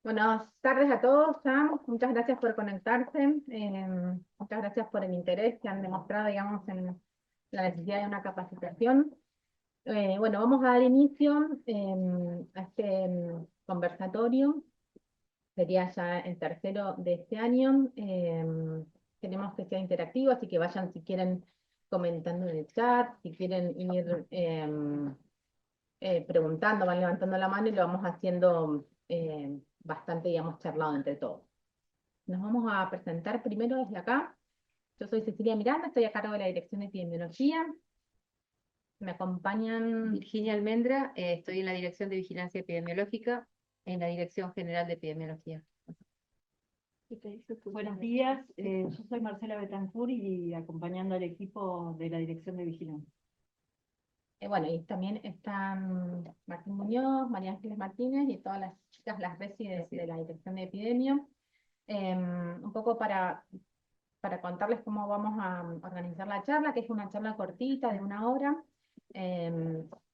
Buenas tardes a todos, ya. Muchas gracias por conectarse. Muchas gracias por el interés que han demostrado, digamos, en la necesidad de una capacitación. Bueno, vamos a dar inicio a este conversatorio. Sería ya el tercero de este año. Queremos que sea interactivo, así que vayan si quieren comentando en el chat, si quieren ir preguntando, van levantando la mano y lo vamos haciendo bastante, digamos, charlado entre todos. Nos vamos a presentar primero desde acá. Yo soy Cecilia Miranda, estoy a cargo de la Dirección de Epidemiología. Me acompañan Virginia Almendra, estoy en la Dirección de Vigilancia Epidemiológica, en la Dirección General de Epidemiología. Buenos días, yo soy Marcela Betancourt y acompañando al equipo de la Dirección de Vigilancia. bueno, y también están Martín Muñoz, María Ángeles Martínez y todas las chicas, las residentes de la Dirección de Epidemio. Un poco para contarles cómo vamos a organizar la charla, que es una charla cortita de 1 hora.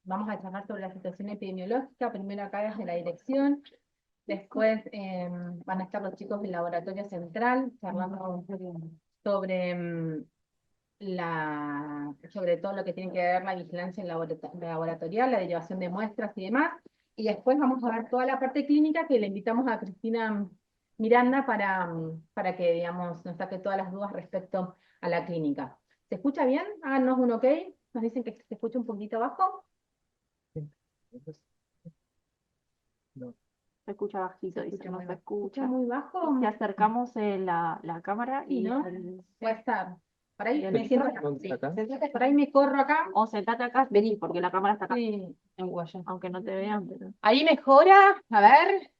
Vamos a charlar sobre la situación epidemiológica, primero acá desde la dirección, después van a estar los chicos del laboratorio central charlando sobre, sobre todo lo que tiene que ver la vigilancia laboratorial, la derivación de muestras y demás, y después vamos a ver toda la parte clínica que le invitamos a Cristina Miranda para que, digamos, nos saque todas las dudas respecto a la clínica. ¿Se escucha bien? Háganos un ok. Nos dicen que se escucha un poquito bajo. Se escucha bajito, dice, no se ¿Se escucha escucha. muy bajo? Si acercamos la cámara Sí, y ¿no? Puede estar. Por ahí y el me siento acá. micro, Sí. Por ahí me corro acá. o sentate acá, vení, porque la cámara está acá, Sí. en Guaya, aunque no te vean, pero Ahí mejora. A ver.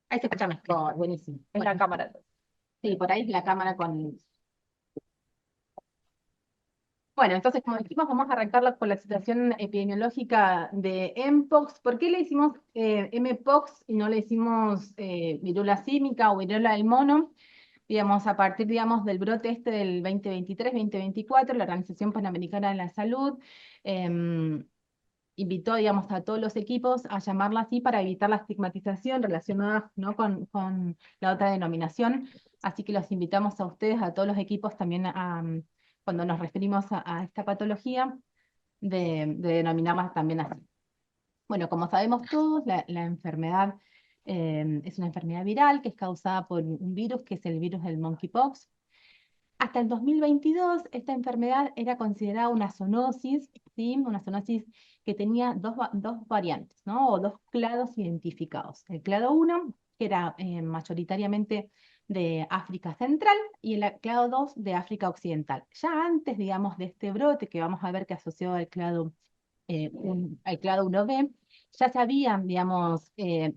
Ahí se escucha mejor. Buenísimo. es la Bueno, cámara. sí, por ahí la cámara con... Bueno, entonces, como dijimos, vamos a arrancar con la situación epidemiológica de Mpox. ¿Por qué le hicimos Mpox y no le hicimos viruela símica o viruela del mono? Digamos, a partir, digamos, del brote este del 2023-2024, la Organización Panamericana de la Salud invitó, digamos, a todos los equipos a llamarla así para evitar la estigmatización relacionada, ¿no?, con la otra denominación. Así que los invitamos a ustedes, a todos los equipos también, cuando nos referimos a esta patología, de denominarla también así. Bueno, como sabemos todos, la enfermedad es una enfermedad viral que es causada por un virus, que es el virus del monkeypox. Hasta el 2022, esta enfermedad era considerada una zoonosis, ¿sí? Una zoonosis que tenía dos variantes, ¿no? O dos clados identificados. El clado 1, que era mayoritariamente de África Central, y el clado 2 de África Occidental. Ya antes, digamos, de este brote, que vamos a ver que asociado al clado 1b, ya se había, digamos,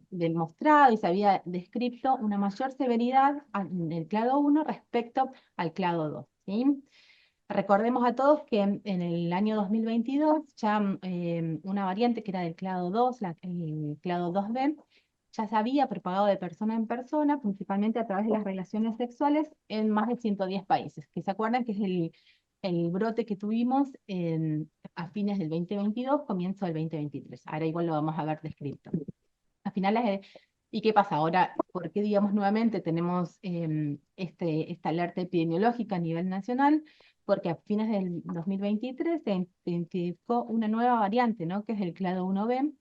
demostrado y se había descrito una mayor severidad en el clado 1 respecto al clado 2, ¿sí? Recordemos a todos que en el año 2022 ya una variante que era del clado 2, el clado 2b, ya se había propagado de persona en persona, principalmente a través de las relaciones sexuales en más de 110 países, que se acuerdan que es el brote que tuvimos a fines del 2022, comienzo del 2023. Ahora igual lo vamos a ver descrito. A finales de... ¿Y qué pasa ahora? ¿Por qué, digamos, nuevamente tenemos esta alerta epidemiológica a nivel nacional? Porque a fines del 2023 se identificó una nueva variante, ¿no?, que es el clado 1b.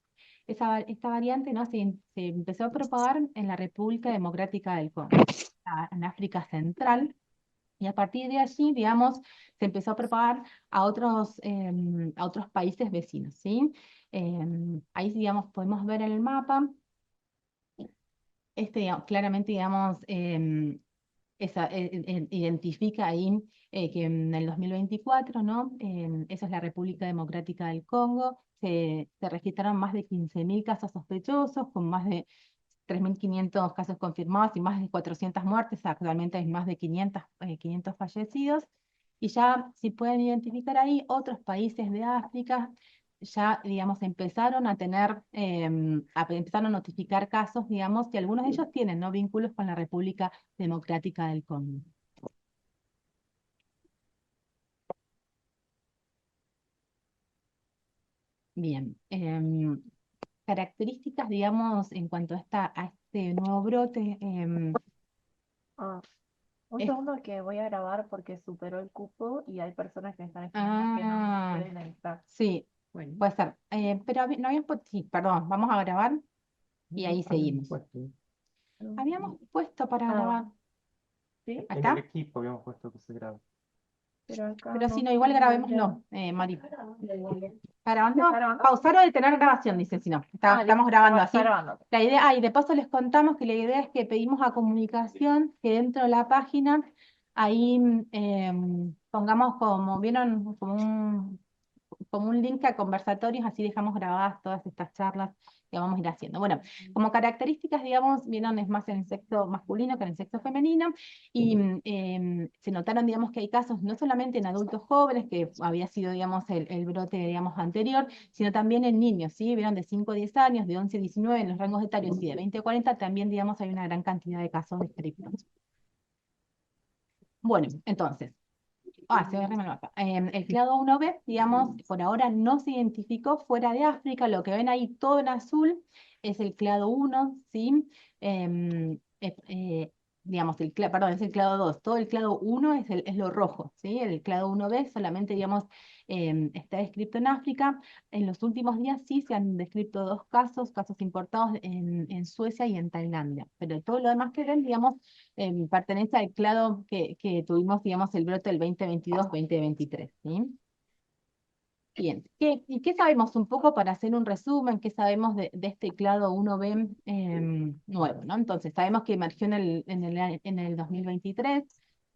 Esta variante, ¿no?, se empezó a propagar en la República Democrática del Congo, en África Central, y a partir de allí, digamos, se empezó a propagar a otros países vecinos, ¿sí? Ahí, digamos, podemos ver en el mapa, claramente, digamos, identifica ahí que en el 2024, ¿no? Esa es la República Democrática del Congo, se registraron más de 15.000 casos sospechosos, con más de 3.500 casos confirmados y más de 400 muertes. Actualmente hay más de 500 fallecidos. Y ya, si pueden identificar ahí, otros países de África ya, digamos, empezaron a tener, empezaron a notificar casos, digamos, y algunos de ellos tienen, ¿no?, vínculos con la República Democrática del Congo. Bien. características, digamos, en cuanto a este nuevo brote, Ah, un es, segundo que voy a grabar porque superó el cupo y hay personas que me están escribiendo que no ah, pueden entrar. sí, Bueno, puede ser. Pero no habían, sí, perdón, vamos a grabar y ahí seguimos. Habíamos puesto para Ah, grabar. ¿sí? ¿Acá? En el equipo habíamos puesto que se graba. Pero acá Pero no si no, igual se grabémoslo, Mari. ¿Grabando? ¿Está grabando? Pausar o detener grabación, dice, si no. Estamos grabando así. Está grabando. La idea, y de paso les contamos que la idea es que pedimos a comunicación que dentro de la página, ahí pongamos como, ¿vieron? Como un link a conversatorios, así dejamos grabadas todas estas charlas que vamos a ir haciendo. Bueno, como características, digamos, vieron, es más en el sexo masculino que en el sexo femenino, y se notaron, digamos, que hay casos no solamente en adultos jóvenes, que había sido, digamos, el brote, digamos, anterior, sino también en niños, ¿sí? Vieron, de 5 a 10 años, de 11 a 19, en los rangos etarios, y de 20 a 40, también, digamos, hay una gran cantidad de casos descritos. Bueno, entonces, se ve re mal acá. El clado 1b, digamos, por ahora no se identificó fuera de África. Lo que ven ahí todo en azul es el clado 1, ¿sí? Digamos, perdón, es el clado 2. Todo el clado 1 es lo rojo, ¿sí? El clado 1b solamente, digamos, está descrito en África. En los últimos días sí se han descrito dos casos importados en Suecia y en Tailandia. Pero todo lo demás que ven, digamos, pertenece al clado que tuvimos, digamos, el brote del 2022-2023, ¿sí? Bien, ¿y qué sabemos un poco para hacer un resumen? ¿Qué sabemos de este clado 1B nuevo, ¿no? Entonces, sabemos que emergió en el 2023,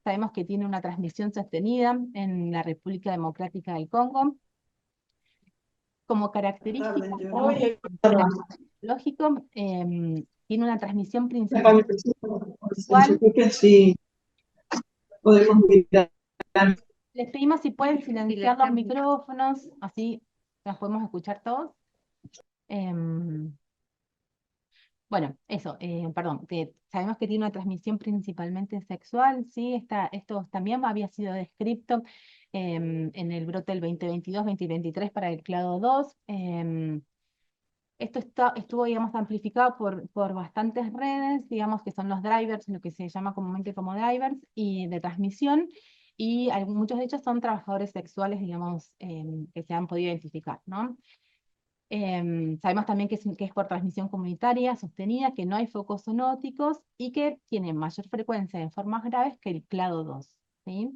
sabemos que tiene una transmisión sostenida en la República Democrática del Congo. Como característica, lógico, tiene una transmisión principal. ¿Cuál? Sí, podemos mirar. Les pedimos si pueden silenciar los micrófonos, así nos podemos escuchar todos. Em, bueno, eso, perdón, que sabemos que tiene una transmisión principalmente sexual, ¿sí? Esto también había sido descrito en el brote del 2022-2023 para el clado 2. Esto estuvo, digamos, amplificado por bastantes redes, digamos, que son los drivers, lo que se llama comúnmente como drivers, y de transmisión, y muchos de ellos son trabajadores sexuales, digamos, que se han podido identificar, ¿no? Sabemos también que es por transmisión comunitaria sostenida, que no hay focos zoonóticos y que tiene mayor frecuencia en formas graves que el clado 2, ¿sí?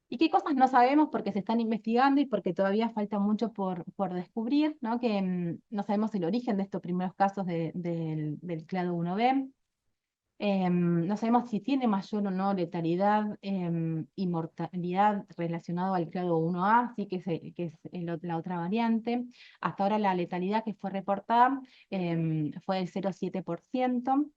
¿Y qué cosas no sabemos porque se están investigando y porque todavía falta mucho por descubrir, ¿no? Que no sabemos el origen de estos primeros casos del clado 1B. No sabemos si tiene mayor o no letalidad y mortalidad relacionado al clado 1A, sí que es la otra variante. Hasta ahora la letalidad que fue reportada fue del 0,7%.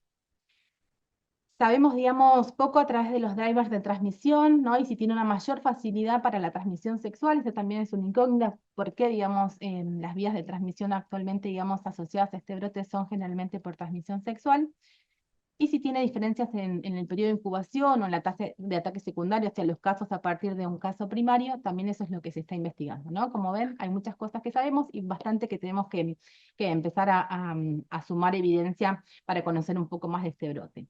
Sabemos, digamos, poco a través de los drivers de transmisión, ¿no? Y si tiene una mayor facilidad para la transmisión sexual, eso también es una incógnita, porque, digamos, las vías de transmisión actualmente, digamos, asociadas a este brote son generalmente por transmisión sexual. Y si tiene diferencias en el periodo de incubación o en la tasa de ataque secundario, o sea, los casos a partir de un caso primario, también eso es lo que se está investigando, ¿no? Como ven, hay muchas cosas que sabemos y bastante que tenemos que empezar a sumar evidencia para conocer un poco más de este brote.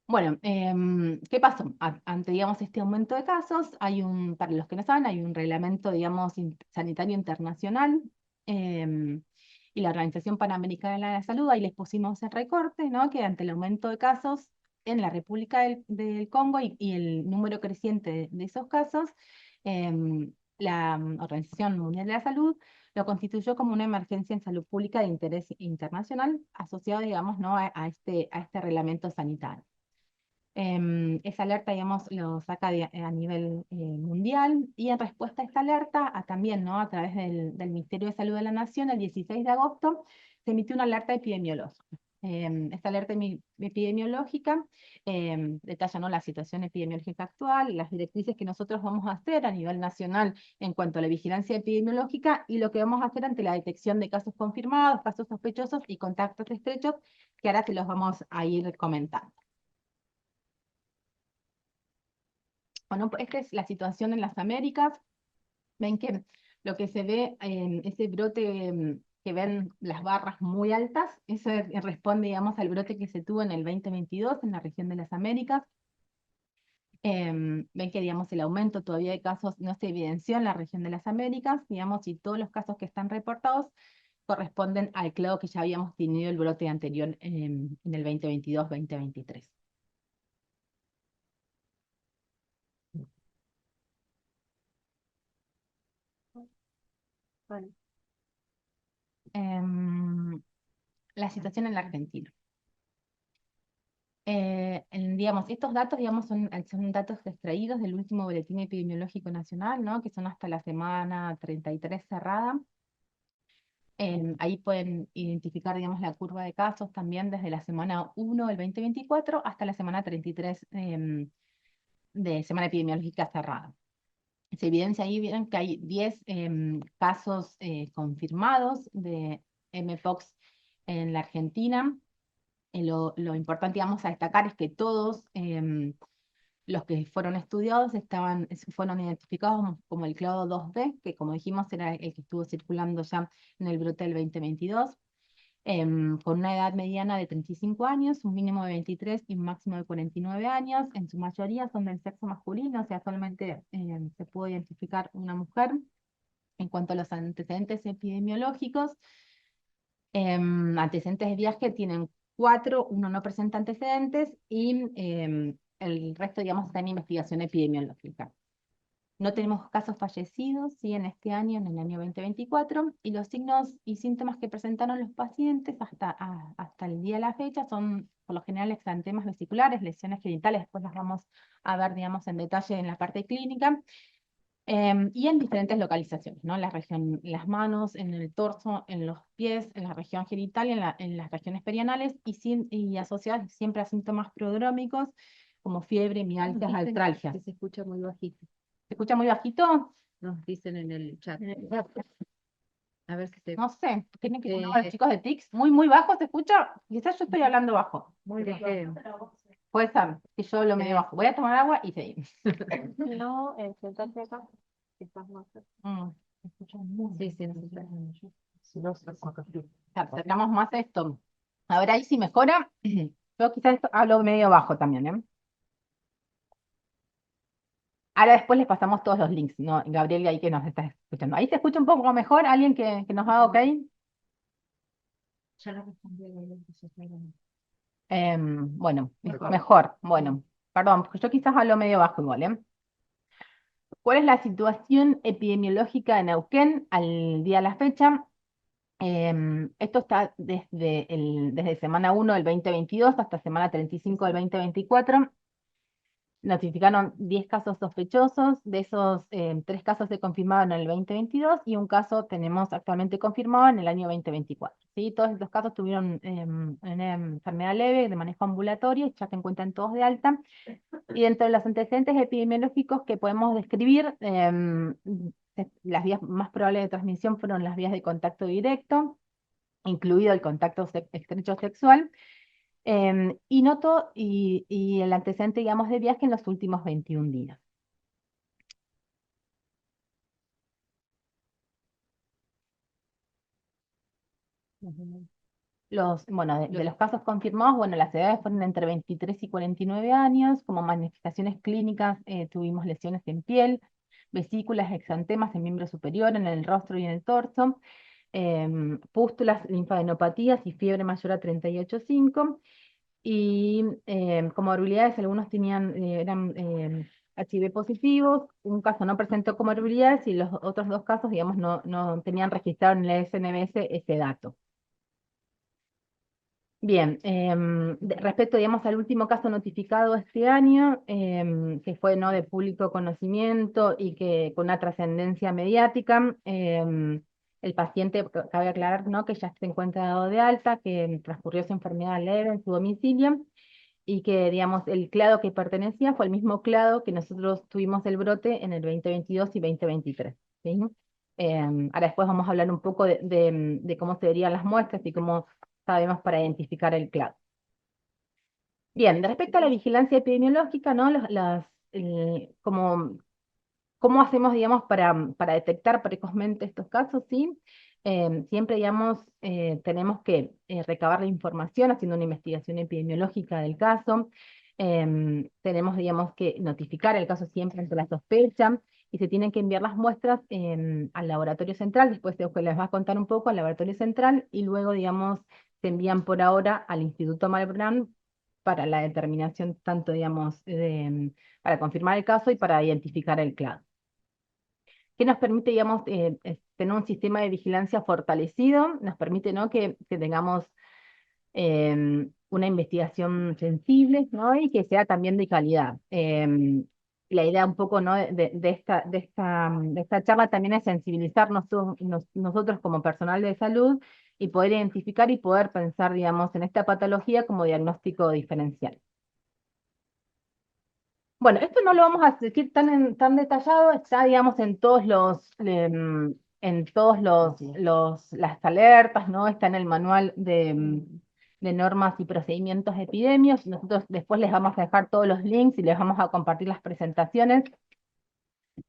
Bueno, ¿qué pasó? Ante, digamos, este aumento de casos, para los que no saben, hay un reglamento, digamos, sanitario internacional, y la Organización Panamericana de la Salud, ahí les pusimos el recorte, ¿no? Que ante el aumento de casos en la República del Congo y el número creciente de esos casos, la Organización Mundial de la Salud lo constituyó como una emergencia en salud pública de interés internacional asociado, digamos, ¿no? a este reglamento sanitario. Esa alerta, digamos, lo saca a nivel mundial, y en respuesta a esta alerta, también, ¿no? A través del Ministerio de Salud de la Nación, el 16 de agosto, se emitió una alerta epidemiológica. Esta alerta epidemiológica detalla, ¿no? La situación epidemiológica actual, las directrices que nosotros vamos a hacer a nivel nacional en cuanto a la vigilancia epidemiológica y lo que vamos a hacer ante la detección de casos confirmados, casos sospechosos y contactos estrechos, que ahora se los vamos a ir comentando. Bueno, pues esta es la situación en las Américas. Ven que lo que se ve en ese brote que ven las barras muy altas, eso responde, digamos, al brote que se tuvo en el 2022 en la región de las Américas. Ven que, digamos, el aumento todavía de casos no se evidenció en la región de las Américas, digamos, y todos los casos que están reportados corresponden al clado que ya habíamos tenido el brote anterior en el 2022-2023. Vale. La situación en la Argentina. Digamos, estos datos, digamos, son datos extraídos del último boletín epidemiológico nacional, ¿no? Que son hasta la semana 33 cerrada. Ahí pueden identificar, digamos, la curva de casos también desde la semana 1 del 2024 hasta la semana 33 de semana epidemiológica cerrada. Se evidencia ahí bien que hay 10 casos confirmados de mpox en la Argentina. Lo importante, digamos, a destacar es que todos los que fueron estudiados fueron identificados como el clado 2B, que como dijimos era el que estuvo circulando ya en el brote del 2022, con una edad mediana de 35 años, un mínimo de 23 y un máximo de 49 años. En su mayoría son del sexo masculino, o sea, solamente se pudo identificar una mujer. En cuanto a los antecedentes epidemiológicos, antecedentes de viaje tienen 4, uno no presenta antecedentes y el resto, digamos, está en investigación epidemiológica. No tenemos casos fallecidos, sí, en este año, en el año 2024, y los signos y síntomas que presentaron los pacientes hasta el día de la fecha son, por lo general, exantemas vesiculares, lesiones genitales, después las vamos a ver, digamos, en detalle en la parte clínica, y en diferentes localizaciones, ¿no? En la región, en las manos, en el torso, en los pies, en la región genital y en las regiones perianales, y asociadas siempre a síntomas prodrómicos, como fiebre, mialgias, Dicen artralgias. que se escucha muy bajito. ¿Se escucha muy bajito? Nos dicen en el chat. A ver si se... No sé, tienen que poner a los Eh, chicos de TICS muy bajo, ¿se escucha? Quizás yo estoy hablando bajo. Muy Creo bien. que- Puede ser, que yo hablo medio bajo. Voy a tomar agua y seguimos. No, sentate acá, que estás más cerca. Se escucha muy Sí, sí, no sé. Si no, se acá. Acercamos más a esto. A ver ahí si mejora. Yo quizás hablo medio bajo también, ¿eh? Ahora después les pasamos todos los links, ¿no? Gabriel, ahí que nos está escuchando. Ahí se escucha un poco mejor, alguien que nos haga ok. Ya la respondí a la que se está grabando. Bueno, Mejor. mejor. Bueno, perdón, porque yo quizás hablo medio bajo igual, ¿eh? ¿Cuál es la situación epidemiológica de Neuquén al día de la fecha? Esto está desde semana 1 del 2022 hasta semana 35 del 2024. Notificaron 10 casos sospechosos, de esos 3 casos se confirmaron en el 2022 y un caso tenemos actualmente confirmado en el año 2024. ¿Sí? Todos estos casos tuvieron una enfermedad leve de manejo ambulatorio, ya se encuentran todos de alta. Y dentro de los antecedentes epidemiológicos que podemos describir, las vías más probables de transmisión fueron las vías de contacto directo, incluido el contacto estrecho sexual, y el antecedente, digamos, de viaje en los últimos 21 días. Bueno, de los casos confirmados, bueno, las edades fueron entre 23 y 49 años. Como manifestaciones clínicas tuvimos lesiones en piel, vesículas, exantemas en miembro superior, en el rostro y en el torso, pústulas, linfadenopatías y fiebre mayor a 38,5. Y comorbilidades, algunos eran HIV positivos, un caso no presentó comorbilidades y los otros 2 casos, digamos, no tenían registrado en el SNBS ese dato. Bien, respecto, digamos, al último caso notificado este año, que fue no de público conocimiento y que con una trascendencia mediática, el paciente, cabe aclarar, ¿no? Que ya se encuentra dado de alta, que transcurrió su enfermedad leve en su domicilio y que, digamos, el clado que pertenecía fue el mismo clado que nosotros tuvimos el brote en el 2022 y 2023. ¿Sí? Ahora después vamos a hablar un poco de cómo se verían las muestras y cómo sabemos para identificar el clado. Bien, respecto a la vigilancia epidemiológica, ¿no? ¿Cómo hacemos, digamos, para detectar precozmente estos casos? ¿Sí? Siempre, digamos, tenemos que recabar la información haciendo una investigación epidemiológica del caso. Tenemos, digamos, que notificar el caso siempre ante la sospecha y se tienen que enviar las muestras al laboratorio central. Después les va a contar un poco al laboratorio central y luego, digamos, se envían por ahora al Instituto Malbrán para la determinación tanto, digamos, para confirmar el caso y para identificar el clado. ¿Qué nos permite, digamos, tener un sistema de vigilancia fortalecido? Nos permite, ¿no?, que tengamos una investigación sensible, ¿no?, y que sea también de calidad. La idea un poco, ¿no?, de esta charla también es sensibilizarnos nosotros como personal de salud y poder identificar y poder pensar, digamos, en esta patología como diagnóstico diferencial. Bueno, esto no lo vamos a decir tan detallado, está, digamos, en todos las alertas, ¿no? Está en el manual de normas y procedimientos epidemios. Nosotros después les vamos a dejar todos los links y les vamos a compartir las presentaciones.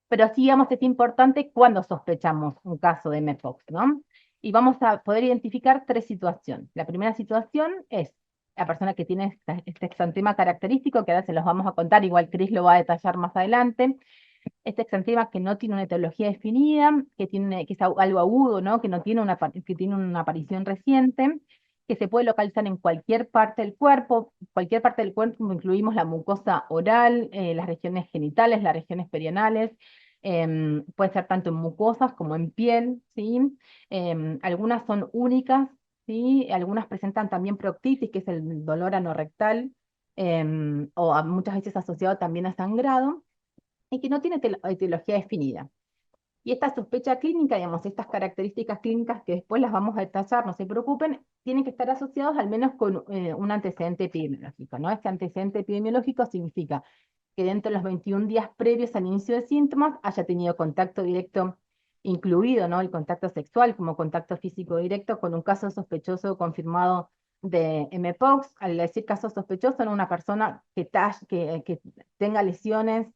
Pero sí, digamos, es importante cuando sospechamos un caso de mpox, ¿no? Y vamos a poder identificar 3 situaciones. La primera situación es la persona que tiene este exantema característico, que ahora se los vamos a contar, igual Cris lo va a detallar más adelante. Este exantema que no tiene una etiología definida, que es algo agudo, ¿no?, que que tiene una aparición reciente, que se puede localizar en cualquier parte del cuerpo. Cualquier parte del cuerpo incluimos la mucosa oral, las regiones genitales, las regiones perianales. Puede ser tanto en mucosas como en piel, ¿sí? Algunas son únicas, ¿sí? Algunas presentan también proctitis, que es el dolor anorrectal, muchas veces asociado también a sangrado, y que no tiene etiología definida. Y esta sospecha clínica, digamos, estas características clínicas que después las vamos a detallar, no se preocupen, tienen que estar asociados al menos con un antecedente epidemiológico, ¿no? Este antecedente epidemiológico significa que dentro de los 21 días previos al inicio de síntomas haya tenido contacto directo, incluido, ¿no?, el contacto sexual como contacto físico directo con un caso sospechoso confirmado de mpox. Al decir caso sospechoso, no, una persona que tenga lesiones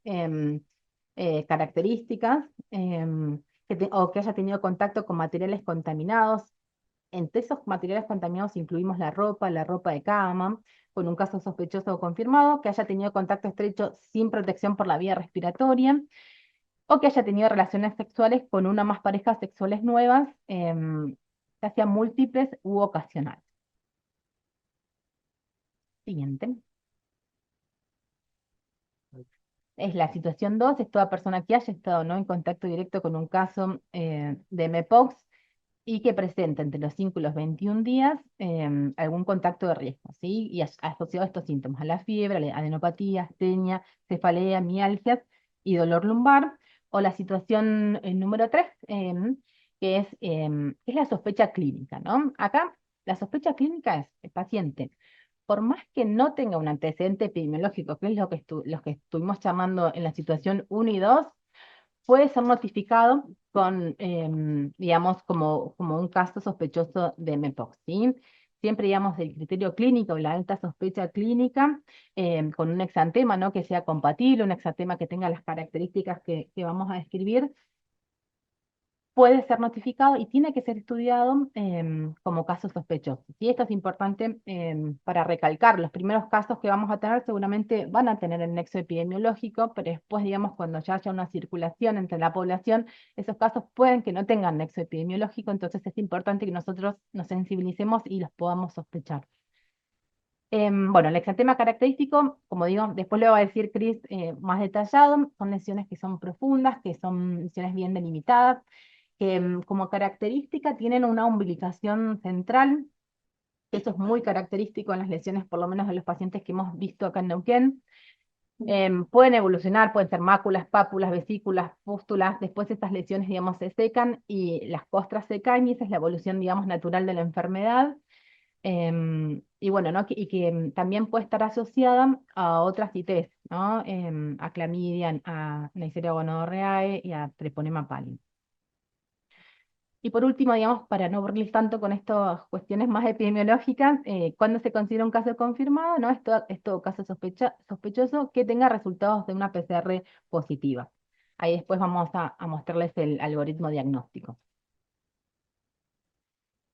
características, o que haya tenido contacto con materiales contaminados. Entre esos materiales contaminados incluimos la ropa de cama, con un caso sospechoso o confirmado, que haya tenido contacto estrecho sin protección por la vía respiratoria, o que haya tenido relaciones sexuales con una o más parejas sexuales nuevas, ya sean múltiples u ocasionales. Siguiente. Es la situación 2, es toda persona que haya estado, ¿no?, en contacto directo con un caso de mpox y que presenta entre los 5 y los 21 días algún contacto de riesgo, ¿sí? Y asociado a estos síntomas, a la fiebre, a la adenopatía, astenia, cefalea, mialgias y dolor lumbar. O la situación número 3, que es la sospecha clínica, ¿no? Acá la sospecha clínica es el paciente, por más que no tenga un antecedente epidemiológico, que es lo que estuvimos llamando en la situación 1 y 2, puede ser notificado con, digamos, como un caso sospechoso de mpox, ¿sí? Siempre, digamos, el criterio clínico, la alta sospecha clínica, con un exantema, ¿no?, que sea compatible, un exantema que tenga las características que vamos a describir, puede ser notificado y tiene que ser estudiado como caso sospechoso. Y esto es importante para recalcar. Los primeros casos que vamos a tener seguramente van a tener el nexo epidemiológico, pero después, digamos, cuando ya haya una circulación entre la población, esos casos pueden que no tengan nexo epidemiológico, entonces es importante que nosotros nos sensibilicemos y los podamos sospechar. Bueno, el exantema característico, como digo, después le va a decir Cris más detallado, son lesiones que son profundas, que son lesiones bien delimitadas, que como característica tienen una umbilicación central, que eso es muy característico en las lesiones, por lo menos de los pacientes que hemos visto acá en Neuquén. Pueden evolucionar, pueden ser máculas, pápulas, vesículas, pústulas. Después estas lesiones, digamos, se secan y las costras se caen, y esa es la evolución, digamos, natural de la enfermedad. Y bueno, ¿no?, que también puede estar asociada a otras ITs, ¿no? A clamidia, a Neisseria gonorrhoeae y a Treponema pallidum. Y por último, digamos, para no aburrirles tanto con estas cuestiones más epidemiológicas, ¿cuándo se considera un caso confirmado? ¿No? Es todo caso sospechoso que tenga resultados de una PCR positiva. Ahí después vamos a mostrarles el algoritmo diagnóstico.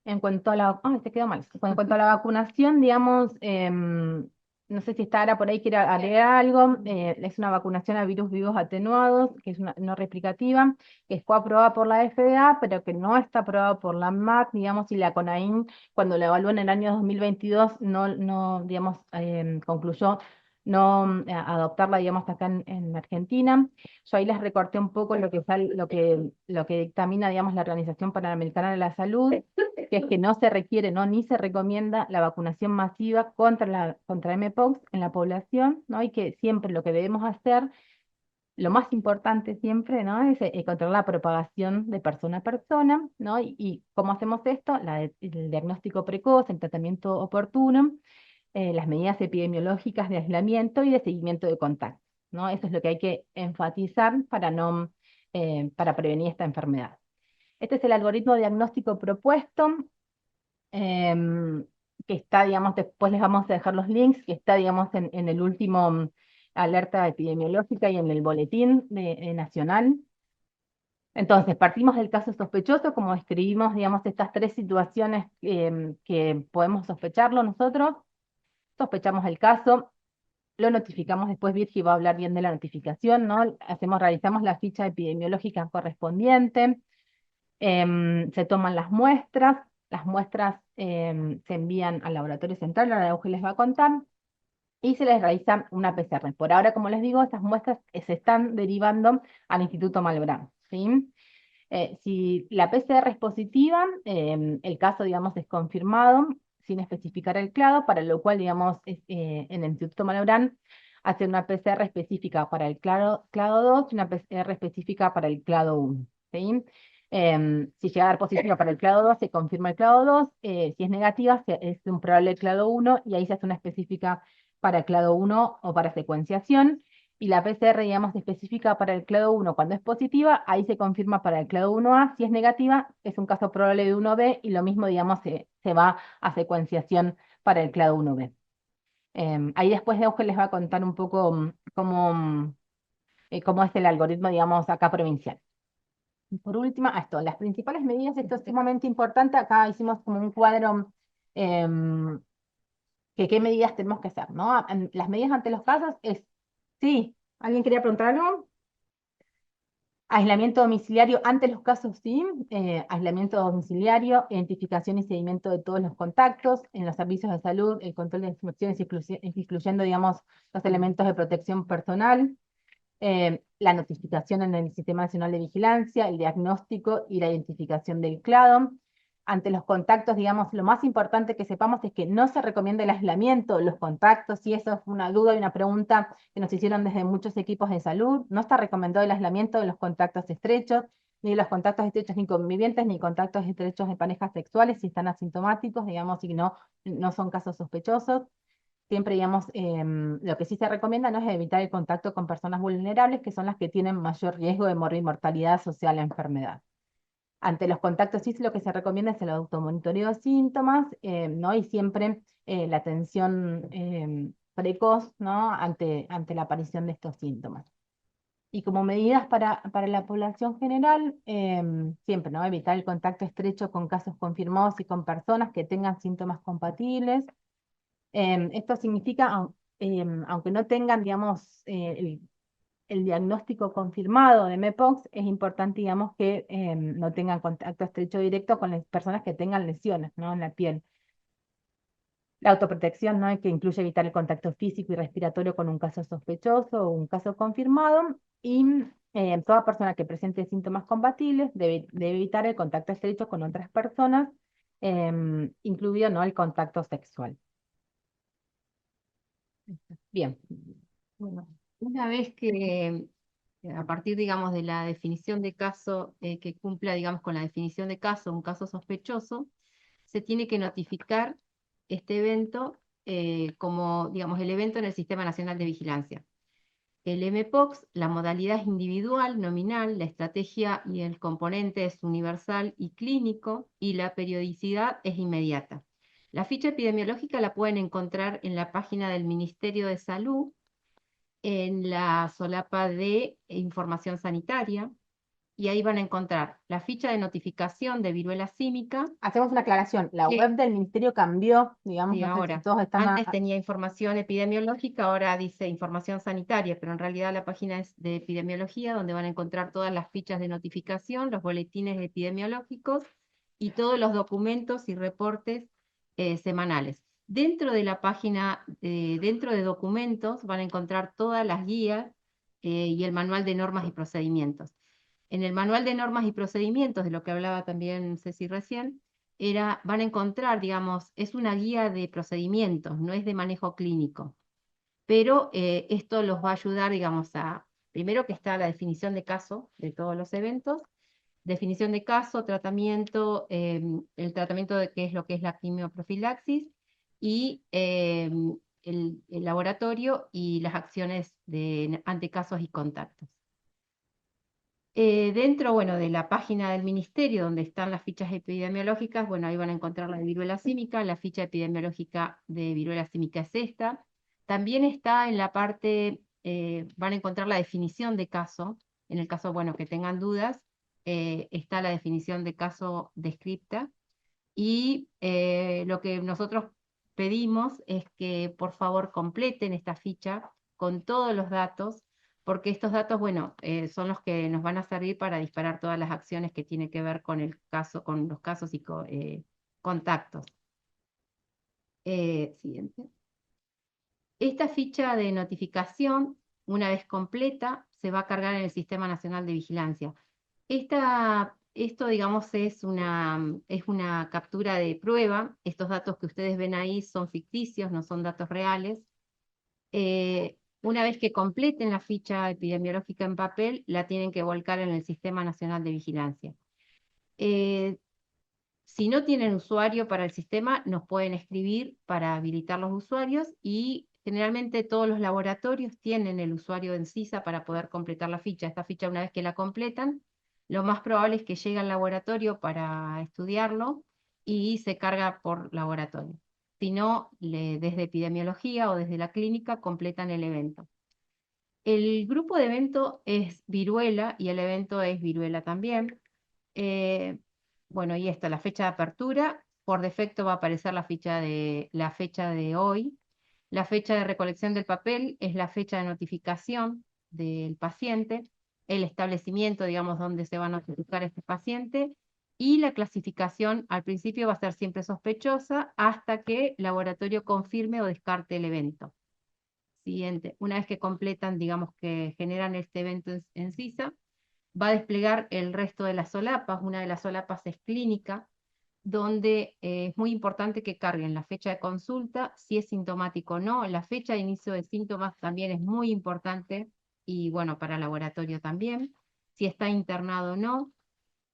En cuanto a se quedó mal. En cuanto a la vacunación, digamos, no sé si está ahora por ahí, quiere agregar algo. Es una vacunación a virus vivos atenuados, que es una no replicativa, que fue aprobada por la FDA, pero que no está aprobada por la ANMAT, digamos, y la CONAIN, cuando la evaluó en el año 2022, no digamos, concluyó no adoptarla, digamos, acá en Argentina. Yo ahí les recorté un poco lo que dictamina, digamos, la Organización Panamericana de la Salud, que es que no se requiere, ¿no? Ni se recomienda la vacunación masiva contra mpox en la población, ¿no? Y que siempre lo que debemos hacer, lo más importante siempre, ¿no? Es controlar la propagación de persona a persona, ¿no? Y ¿cómo hacemos esto? El diagnóstico precoz, el tratamiento oportuno, las medidas epidemiológicas de aislamiento y de seguimiento de contacto, ¿no? Eso es lo que hay que enfatizar para prevenir esta enfermedad. Este es el algoritmo diagnóstico propuesto, em, que está, digamos, después les vamos a dejar los links, que está, digamos, en el último alerta epidemiológica y en el boletín nacional. Entonces, partimos del caso sospechoso, como escribimos, digamos, estas tres situaciones que podemos sospecharlo nosotros. Sospechamos el caso, lo notificamos, después Virgi va a hablar bien de la notificación, ¿no? Realizamos la ficha epidemiológica correspondiente, se toman las muestras se envían al laboratorio central, ahora Euge les va a contar, y se les realiza una PCR. Por ahora, como les digo, estas muestras se están derivando al Instituto Malbrán, ¿sí? Si la PCR es positiva, el caso, digamos, es confirmado sin especificar el clado, para lo cual, digamos, en el Instituto Malbrán hace una PCR específica para el clado 2 y una PCR específica para el clado 1, ¿sí? Si llega a dar positiva para el clado 2, se confirma el clado 2, si es negativa, es un probable clado 1, y ahí se hace una específica para el clado 1 o para secuenciación, y la PCR, digamos, específica para el clado 1 cuando es positiva, ahí se confirma para el clado 1A, si es negativa, es un caso probable de 1B, y lo mismo, digamos, se va a secuenciación para el clado 1B. Ahí después Euge les va a contar un poco cómo es el algoritmo, digamos, acá provincial. Y por último, las principales medidas, esto es sumamente importante, acá hicimos como un cuadro em, que qué medidas tenemos que hacer, ¿no? Las medidas ante los casos es, sí, ¿alguien quería preguntar algo? Aislamiento domiciliario ante los casos, sí. Aislamiento domiciliario, identificación y seguimiento de todos los contactos en los servicios de salud, el control de infecciones, incluyendo, digamos, los elementos de protección personal, la notificación en el Sistema Nacional de Vigilancia, el diagnóstico y la identificación del clado. Ante los contactos, digamos, lo más importante que sepamos es que no se recomienda el aislamiento de los contactos, y eso fue una duda y una pregunta que nos hicieron desde muchos equipos de salud. No está recomendado el aislamiento de los contactos estrechos, ni de los contactos estrechos ni convivientes, ni contactos estrechos de parejas sexuales si están asintomáticos, digamos, y no son casos sospechosos. Siempre, digamos, lo que sí se recomienda, ¿no?, es evitar el contacto con personas vulnerables, que son las que tienen mayor riesgo de mortalidad asociada a la enfermedad. Ante los contactos sí, lo que se recomienda es el automonitoreo de síntomas, ¿no? Y siempre la atención precoz, ¿no?, ante la aparición de estos síntomas. Y como medidas para la población general, siempre, ¿no?, evitar el contacto estrecho con casos confirmados y con personas que tengan síntomas compatibles. Esto significa, aunque no tengan, digamos, el diagnóstico confirmado de mpox, es importante, digamos, que no tengan contacto estrecho directo con las personas que tengan lesiones, ¿no?, en la piel. La autoprotección, ¿no?, que incluye evitar el contacto físico y respiratorio con un caso sospechoso o un caso confirmado, y toda persona que presente síntomas compatibles debe evitar el contacto estrecho con otras personas, incluido, ¿no?, el contacto sexual. Bien. Bueno, una vez que, a partir, digamos, de la definición de caso, que cumpla, digamos, con la definición de caso, un caso sospechoso, se tiene que notificar este evento como, digamos, el evento en el Sistema Nacional de Vigilancia. El mpox, la modalidad es individual, nominal, la estrategia y el componente es universal y clínico, y la periodicidad es inmediata. La ficha epidemiológica la pueden encontrar en la página del Ministerio de Salud, en la solapa de información sanitaria, y ahí van a encontrar la ficha de notificación de viruela símica. Hacemos una aclaración. La Sí. web del ministerio cambió, digamos, Sí, no sé si ahora. todos están Antes tenía información epidemiológica, ahora dice información sanitaria, pero en realidad la página es de epidemiología, donde van a encontrar todas las fichas de notificación, los boletines epidemiológicos y todos los documentos y reportes semanales. Dentro de la página, dentro de documentos, van a encontrar todas las guías y el manual de normas y procedimientos. En el manual de normas y procedimientos, de lo que hablaba también Ceci recién, van a encontrar, digamos, es una guía de procedimientos, no es de manejo clínico, pero esto los va a ayudar, digamos, primero que está la definición de caso de todos los eventos, definición de caso, tratamiento, el tratamiento de qué es lo que es la quimioprofilaxis y el laboratorio y las acciones ante casos y contactos. Dentro, bueno, de la página del ministerio, donde están las fichas epidemiológicas, bueno, ahí van a encontrar la de viruela símica, la ficha epidemiológica de viruela símica es esta. También está en la parte, van a encontrar la definición de caso, en el caso, bueno, que tengan dudas, está la definición de caso descripta, y lo que nosotros pedimos es que por favor completen esta ficha con todos los datos, porque estos datos, bueno, son los que nos van a servir para disparar todas las acciones que tienen que ver con el caso, con los casos y contactos. Siguiente. Esta ficha de notificación, una vez completa, se va a cargar en el Sistema Nacional de Vigilancia. Esto, digamos, es una captura de prueba. Estos datos que ustedes ven ahí son ficticios, no son datos reales. Una vez que completen la ficha epidemiológica en papel, la tienen que volcar en el Sistema Nacional de Vigilancia. Si no tienen usuario para el sistema, nos pueden escribir para habilitar los usuarios, y generalmente todos los laboratorios tienen el usuario en CISA para poder completar la ficha. Esta ficha, una vez que la completan, lo más probable es que llegue al laboratorio para estudiarlo y se carga por laboratorio. Si no, desde epidemiología o desde la clínica completan el evento. El grupo de evento es viruela y el evento es viruela también. Bueno, y la fecha de apertura, por defecto va a aparecer la fecha de hoy. La fecha de recolección del papel es la fecha de notificación del paciente, el establecimiento, digamos, donde se va a notificar este paciente, y la clasificación al principio va a ser siempre sospechosa hasta que el laboratorio confirme o descarte el evento. Siguiente, una vez que completan, digamos, que generan este evento en CISA, va a desplegar el resto de las solapas. Una de las solapas es clínica, donde es muy importante que carguen la fecha de consulta, si es sintomático o no. La fecha de inicio de síntomas también es muy importante, y bueno, para el laboratorio también, si está internado o no,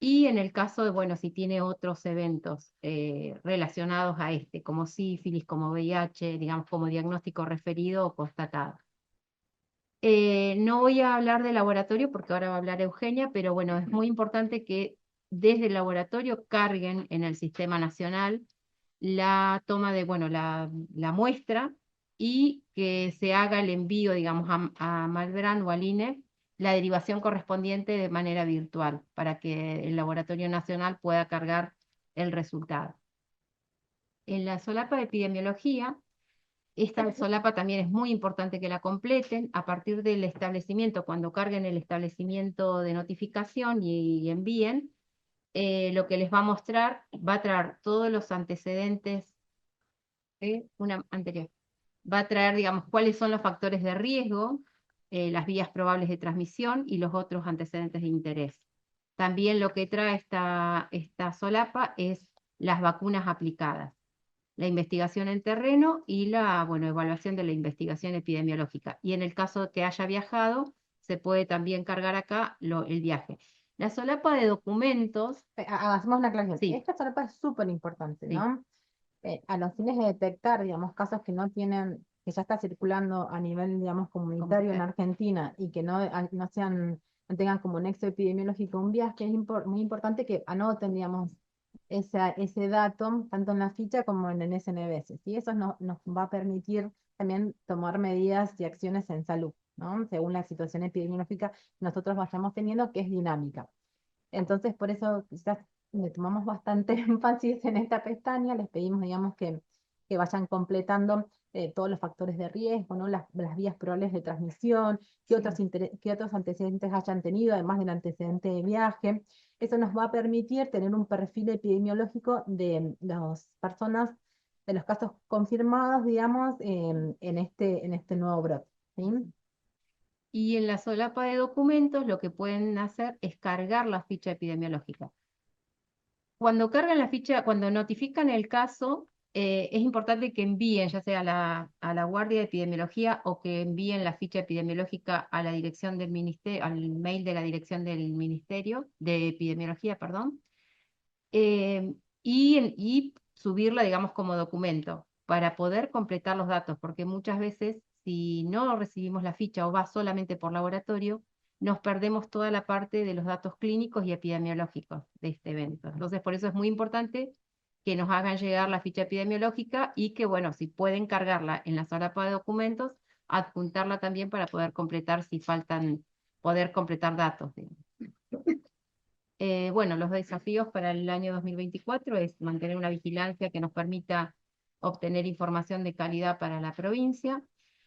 y en el caso de, bueno, si tiene otros eventos relacionados a como sífilis, como VIH, digamos, como diagnóstico referido o constatado. No voy a hablar de laboratorio porque ahora va a hablar Eugenia, pero bueno, es muy importante que desde el laboratorio carguen en el Sistema Nacional la toma de, bueno, la muestra, y que se haga el envío, digamos, a Malbrán o al INE, la derivación correspondiente de manera virtual, para que el Laboratorio Nacional pueda cargar el resultado. En la solapa de epidemiología, esta solapa también es muy importante que la completen a partir del establecimiento. Cuando carguen el establecimiento de notificación y envíen, lo que les va a mostrar, va a traer todos los antecedentes, una anterior, va a traer, digamos, cuáles son los factores de riesgo, las vías probables de transmisión y los otros antecedentes de interés. También lo que trae esta solapa es las vacunas aplicadas, la investigación en terreno y la, bueno, evaluación de la investigación epidemiológica. Y en el caso de que haya viajado, se puede también cargar acá el viaje. La solapa de documentos. Hacemos una aclaración. Sí. Esta solapa es súper importante, Sí. ¿no? A los fines de detectar, digamos, casos que no tienen, que ya está circulando a nivel, digamos, comunitario en Argentina, y que no tengan como nexo epidemiológico un viaje, es muy importante que anoten, digamos, ese dato, tanto en la ficha como en el SNBS. ¿Sí? Eso nos va a permitir también tomar medidas y acciones en salud, ¿no? Según la situación epidemiológica que nosotros vayamos teniendo, que es dinámica. Entonces, por eso quizás le tomamos bastante énfasis en esta pestaña, les pedimos, digamos, que vayan completando todos los factores de riesgo, ¿no? Las vías probables de transmisión, qué otros antecedentes hayan tenido, además del antecedente de viaje. Eso nos va a permitir tener un perfil epidemiológico de las personas, de los casos confirmados, digamos, en este nuevo brote, ¿sí? Y en la solapa de documentos lo que pueden hacer es cargar la ficha epidemiológica. Cuando cargan la ficha, cuando notifican el caso, es importante que envíen, ya sea a la Guardia de Epidemiología o que envíen la ficha epidemiológica a la dirección del ministerio, al mail de la dirección del Ministerio de Epidemiología, perdón, y subirla, digamos, como documento para poder completar los datos, porque muchas veces si no recibimos la ficha o va solamente por laboratorio, nos perdemos toda la parte de los datos clínicos y epidemiológicos de este evento. Entonces, por eso es muy importante que nos hagan llegar la ficha epidemiológica y que, bueno, si pueden cargarla en la solapa de documentos, adjuntarla también para poder completar si faltan, poder completar datos, digamos. Bueno, los desafíos para el año 2024 es mantener una vigilancia que nos permita obtener información de calidad para la provincia,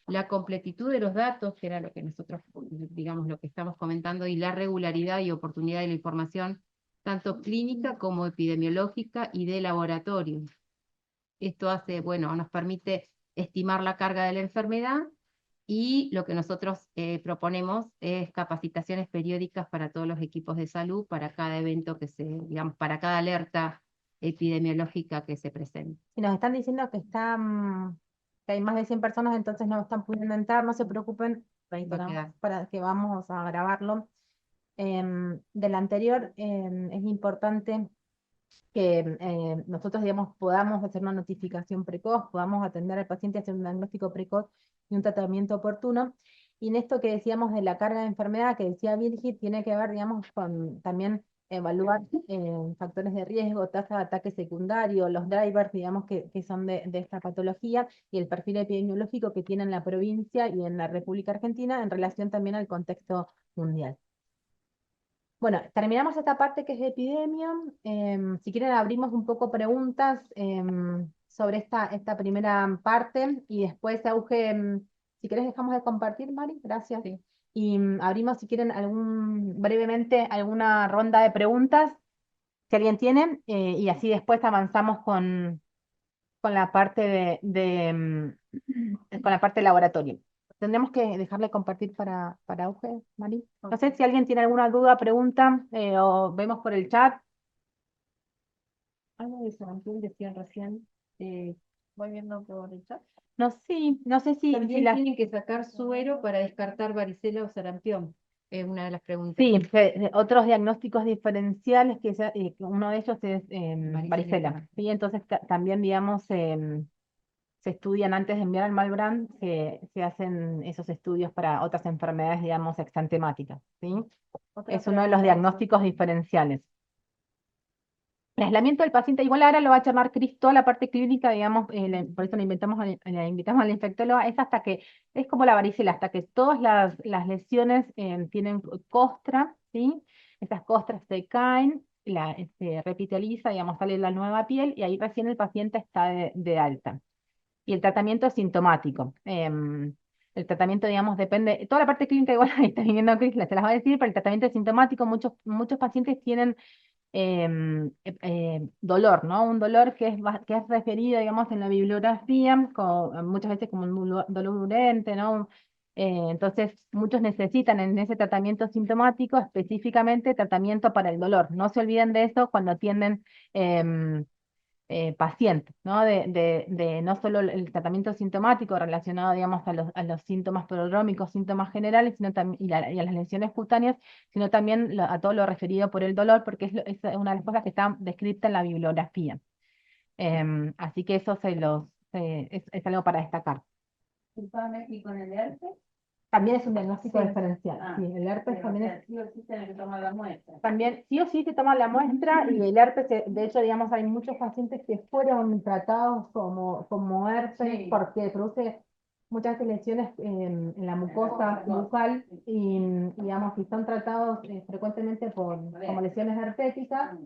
la completitud de los datos, que era lo que nosotros, digamos, lo que estamos comentando, y la regularidad y oportunidad de la información, tanto clínica como epidemiológica y de laboratorio. Esto hace, bueno, nos permite estimar la carga de la enfermedad y lo que nosotros proponemos es capacitaciones periódicas para todos los equipos de salud, para cada evento que se, digamos, para cada alerta epidemiológica que se presente. Si nos están diciendo que hay más de 100 personas, entonces no están pudiendo entrar, no se preocupen Va a quedar. para que vamos a grabarlo. Del anterior, es importante que nosotros, digamos, podamos hacer una notificación precoz, podamos atender al paciente, hacer un diagnóstico precoz y un tratamiento oportuno. Y en esto que decíamos de la carga de enfermedad, que decía Virgit, tiene que ver, digamos, con también evaluar factores de riesgo, tasa de ataque secundario, los drivers, digamos, que son de esta patología, y el perfil epidemiológico que tiene en la provincia y en la República Argentina en relación también al contexto mundial. Bueno, terminamos esta parte que es de epidemia. Si quieren abrimos un poco preguntas sobre esta primera parte y después, Auge, si querés dejamos de compartir, Mari, gracias. Sí. Y abrimos, si quieren, brevemente alguna ronda de preguntas, si alguien tiene, y así después avanzamos con la parte con la parte de laboratorio. Tendremos que dejarle compartir para Auge, Mari. No sé si alguien tiene alguna duda, pregunta, o vemos por el chat. Algo de sarampión decían recién, voy viendo por el chat. No, sí, no sé si También las... tienen que sacar suero para descartar varicela o sarampión, es una de las preguntas. Sí, otros diagnósticos diferenciales, que uno de ellos es varicela. ¿Sí? Entonces también, digamos, se estudian antes de enviar al Malbrand, se hacen esos estudios para otras enfermedades, digamos, exantemáticas, ¿sí? Es uno de los diagnósticos diferenciales. El aislamiento del paciente, igual ahora lo va a charlar Cris, toda la parte clínica, digamos, por eso le invitamos a la infectóloga, es hasta que, es como la varicela, hasta que todas las lesiones tienen costra, ¿sí? Esas costras se caen, se revitaliza, digamos, sale la nueva piel, y ahí recién el paciente está de alta. Y el tratamiento es sintomático. El tratamiento, digamos, depende, toda la parte clínica igual ahí está viniendo Cris, se las va a decir, pero el tratamiento es sintomático, muchos pacientes tienen dolor, ¿no? Un dolor que es referido, digamos, en la bibliografía, muchas veces como un dolor urente, ¿no? Entonces, muchos necesitan en ese tratamiento sintomático específicamente tratamiento para el dolor. No se olviden de eso cuando atienden pacientes, ¿no? De no solo el tratamiento sintomático relacionado, digamos, a los síntomas prodrómicos, síntomas generales, sino y a las lesiones cutáneas, sino también a todo lo referido por el dolor, porque es una de las cosas que está descrita en la bibliografía. Así que eso es algo para destacar. ¿Y con el herpes? También es un diagnóstico Sí. diferencial. Sí, el herpes Pero, también o sea, sí o sí tienen que tomar la muestra. también, sí o sí se toma la muestra, y el herpes, de hecho, digamos, hay muchos pacientes que fueron tratados como herpes Sí. porque produce muchas lesiones en la mucosa bucal y, digamos, si son tratados frecuentemente como lesiones herpéticas,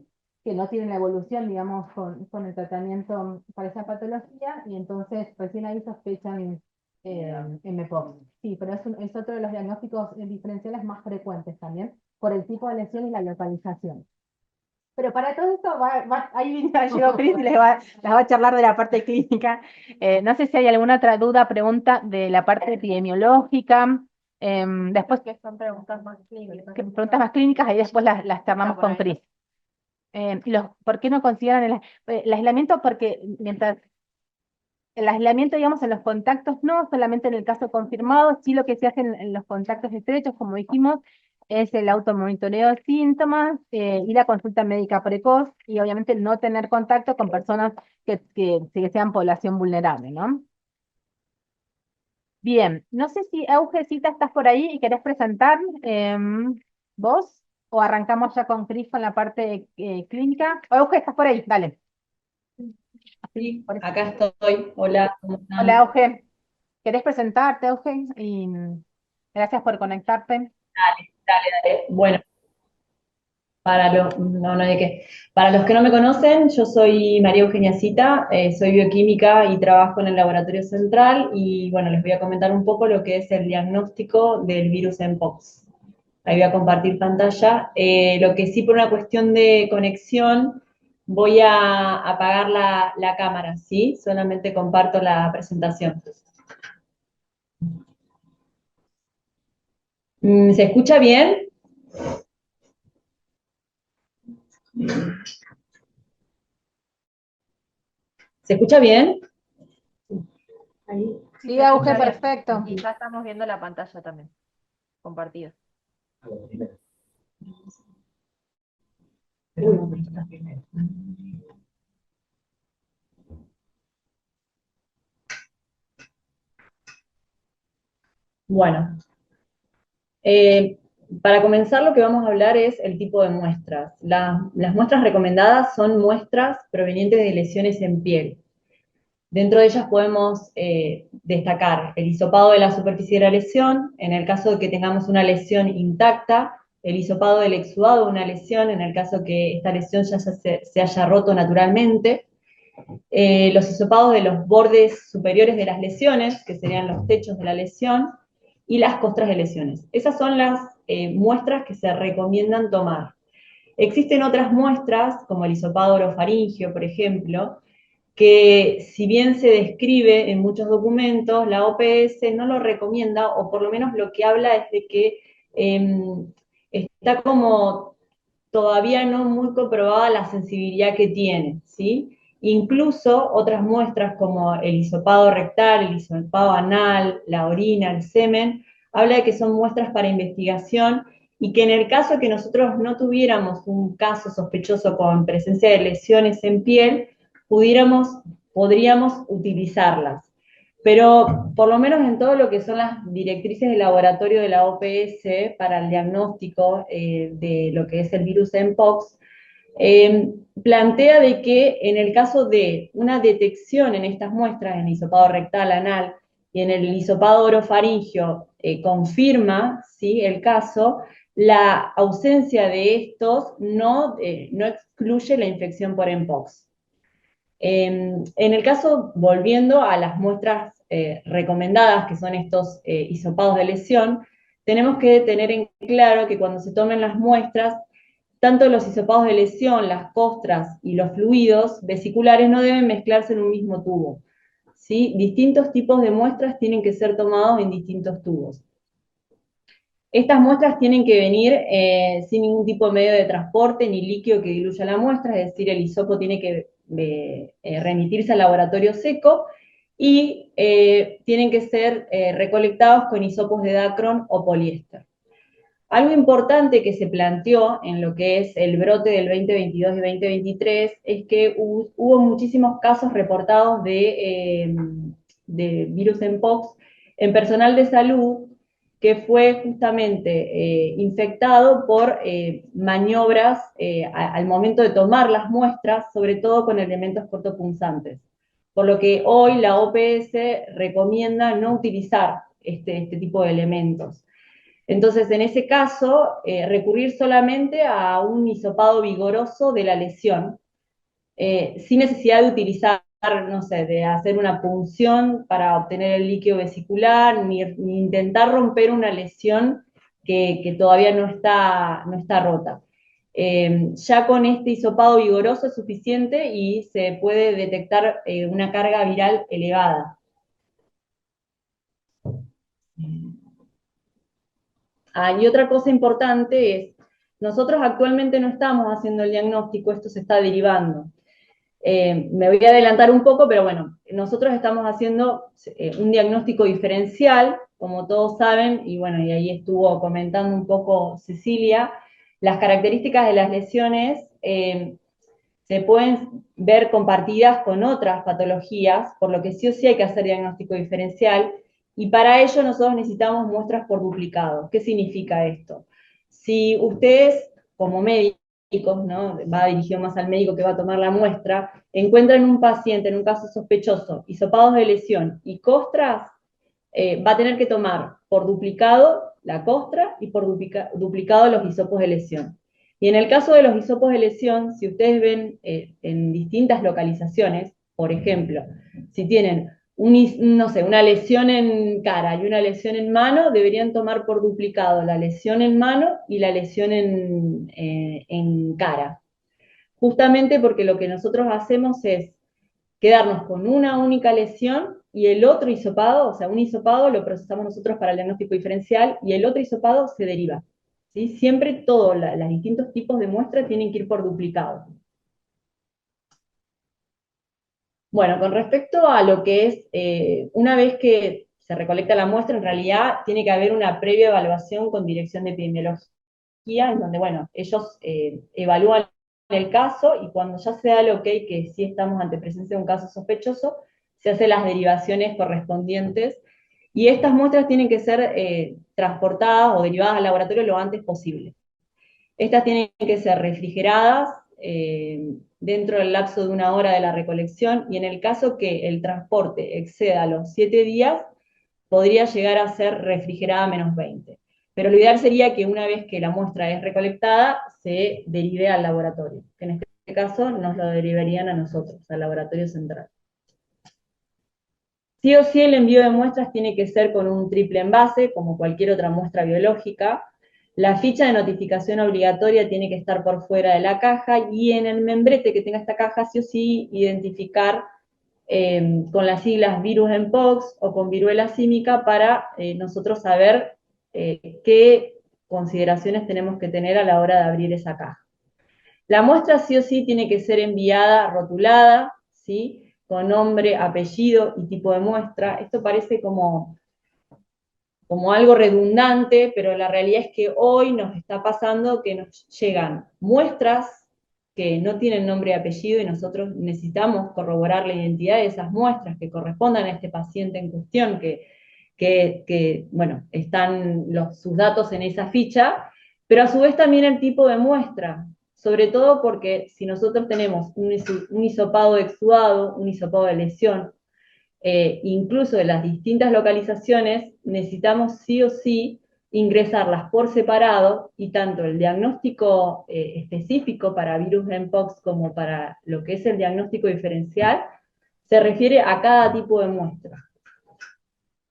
que no tienen la evolución, digamos, con el tratamiento para esa patología, y entonces recién ahí sospechan MPOX. Sí, pero es otro de los diagnósticos diferenciales más frecuentes también, por el tipo de lesión y la localización. Pero para todo esto, ahí llegó Cris y les va a charlar de la parte clínica. No sé si hay alguna otra duda, pregunta de la parte epidemiológica. Después, Que son preguntas más clínicas. preguntas más clínicas, ahí después las charlamos con Cris. ¿Por qué no consideran el aislamiento? Porque mientras el aislamiento, digamos, en los contactos, no solamente en el caso confirmado, sí lo que se hace en los contactos estrechos, como dijimos, es el automonitoreo de síntomas y la consulta médica precoz, y obviamente no tener contacto con personas que sean población vulnerable, ¿no? Bien, no sé si Augecita estás por ahí y querés presentar vos, o arrancamos ya con Cris con la parte clínica. Auge, estás por ahí, dale. Sí, Por eso. acá estoy. Hola, ¿cómo Hola, están? Auge. ¿Querés presentarte, Auge? Y gracias por conectarte. Bueno, no hay de qué. Para los que no me conocen, yo soy María Eugenia Cita, soy bioquímica y trabajo en el Laboratorio Central y bueno, les voy a comentar un poco lo que es el diagnóstico del virus Mpox. Ahí voy a compartir pantalla. Lo que sí, por una cuestión de conexión, voy a apagar la cámara, ¿sí? Solamente comparto la presentación. ¿Se escucha bien? ¿Se escucha bien? Sí, Auge, perfecto. Y ya estamos viendo la pantalla también, compartida. Bueno, para comenzar lo que vamos a hablar es el tipo de muestras. Las muestras recomendadas son muestras provenientes de lesiones en piel. Dentro de ellas podemos destacar el hisopado de la superficie de la lesión, en el caso de que tengamos una lesión intacta, el hisopado del exudado de una lesión, en el caso que esta lesión ya se haya roto naturalmente, los hisopados de los bordes superiores de las lesiones, que serían los techos de la lesión, y las costras de lesiones. Esas son las muestras que se recomiendan tomar. Existen otras muestras, como el hisopado orofaringio, por ejemplo, que si bien se describe en muchos documentos, la OPS no lo recomienda, o por lo menos lo que habla es de que está como todavía no muy comprobada la sensibilidad que tiene, ¿sí? Incluso otras muestras como el hisopado rectal, el hisopado anal, la orina, el semen, habla de que son muestras para investigación y que en el caso que nosotros no tuviéramos un caso sospechoso con presencia de lesiones en piel, podríamos utilizarlas. Pero por lo menos en todo lo que son las directrices de laboratorio de la OPS para el diagnóstico de lo que es el virus Mpox, plantea de que en el caso de una detección en estas muestras, en el hisopado rectal, anal y en el hisopado orofaringio, confirma, ¿sí?, el caso, la ausencia de estos no excluye la infección por Mpox. En el caso, volviendo a las muestras recomendadas, que son estos hisopados de lesión, tenemos que tener en claro que cuando se tomen las muestras, tanto los hisopados de lesión, las costras y los fluidos vesiculares no deben mezclarse en un mismo tubo, ¿sí? Distintos tipos de muestras tienen que ser tomados en distintos tubos. Estas muestras tienen que venir sin ningún tipo de medio de transporte ni líquido que diluya la muestra, es decir, el hisopo tiene que remitirse al laboratorio seco y tienen que ser recolectados con hisopos de Dacron o poliéster. Algo importante que se planteó en lo que es el brote del 2022 y 2023 es que hubo muchísimos casos reportados de virus Mpox en personal de salud que fue justamente infectado por maniobras al momento de tomar las muestras, sobre todo con elementos cortopunzantes. por lo que hoy la OPS recomienda no utilizar este tipo de elementos. Entonces, en ese caso, recurrir solamente a un hisopado vigoroso de la lesión, sin necesidad de utilizar, no sé, de hacer una punción para obtener el líquido vesicular, ni intentar romper una lesión que todavía no está rota. Ya con este hisopado vigoroso es suficiente y se puede detectar una carga viral elevada. Y otra cosa importante es, nosotros actualmente no estamos haciendo el diagnóstico, esto se está derivando. Me voy a adelantar un poco, pero bueno, nosotros estamos haciendo un diagnóstico diferencial, como todos saben, y bueno, y ahí estuvo comentando un poco Cecilia, las características de las lesiones se pueden ver compartidas con otras patologías, por lo que sí o sí hay que hacer diagnóstico diferencial, y para ello nosotros necesitamos muestras por duplicado. ¿Qué significa esto? Si ustedes, como médicos, ¿no? Va dirigido más al médico que va a tomar la muestra, encuentran un paciente en un caso sospechoso, hisopados de lesión y costras, va a tener que tomar por duplicado la costra y por duplicado los hisopos de lesión. Y en el caso de los hisopos de lesión, si ustedes ven en distintas localizaciones, por ejemplo, si tienen no sé, una lesión en cara y una lesión en mano, deberían tomar por duplicado la lesión en mano y la lesión en cara. Justamente porque lo que nosotros hacemos es quedarnos con una única lesión y el otro hisopado, o sea, un hisopado lo procesamos nosotros para el diagnóstico diferencial y el otro hisopado se deriva. ¿Sí? Siempre todos los distintos tipos de muestras tienen que ir por duplicado. Bueno, con respecto a lo que es, una vez que se recolecta la muestra, en realidad tiene que haber una previa evaluación con dirección de epidemiología, en donde, bueno, ellos evalúan el caso y cuando ya se da el ok que sí estamos ante presencia de un caso sospechoso, se hacen las derivaciones correspondientes y estas muestras tienen que ser transportadas o derivadas al laboratorio lo antes posible. Estas tienen que ser refrigeradas dentro del lapso de 1 hora de la recolección y en el caso que el transporte exceda los 7 días, podría llegar a ser refrigerada a -20. Pero lo ideal sería que una vez que la muestra es recolectada, se derive al laboratorio, que en este caso nos lo derivarían a nosotros, al laboratorio central. Sí o sí el envío de muestras tiene que ser con un triple envase, como cualquier otra muestra biológica. La ficha de notificación obligatoria tiene que estar por fuera de la caja y en el membrete que tenga esta caja sí o sí identificar con las siglas virus mpox o con viruela símica para nosotros saber qué consideraciones tenemos que tener a la hora de abrir esa caja. La muestra sí o sí tiene que ser enviada rotulada, ¿sí? Con nombre, apellido y tipo de muestra. Esto parece como algo redundante, pero la realidad es que hoy nos está pasando que nos llegan muestras que no tienen nombre y apellido y nosotros necesitamos corroborar la identidad de esas muestras que correspondan a este paciente en cuestión, bueno, están sus datos en esa ficha, pero a su vez también el tipo de muestra, sobre todo porque si nosotros tenemos un hisopado de exudado, un hisopado de lesión, incluso de las distintas localizaciones, necesitamos sí o sí ingresarlas por separado y tanto el diagnóstico específico para virus mpox como para lo que es el diagnóstico diferencial se refiere a cada tipo de muestra.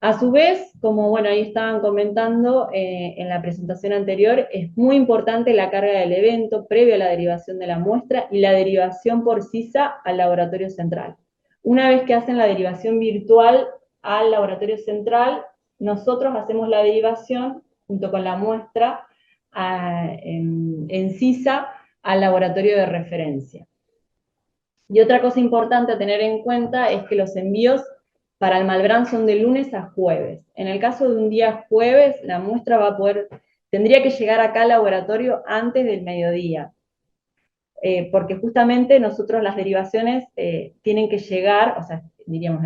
A su vez, como bueno, ahí estaban comentando en la presentación anterior, es muy importante la carga del evento previo a la derivación de la muestra y la derivación por CISA al laboratorio central. Una vez que hacen la derivación virtual al laboratorio central, nosotros hacemos la derivación junto con la muestra en CISA al laboratorio de referencia. Y otra cosa importante a tener en cuenta es que los envíos para el Malbrán son de lunes a jueves. En el caso de un día jueves, la muestra tendría que llegar acá al laboratorio antes del mediodía. Porque justamente nosotros las derivaciones tienen que llegar, o sea, diríamos,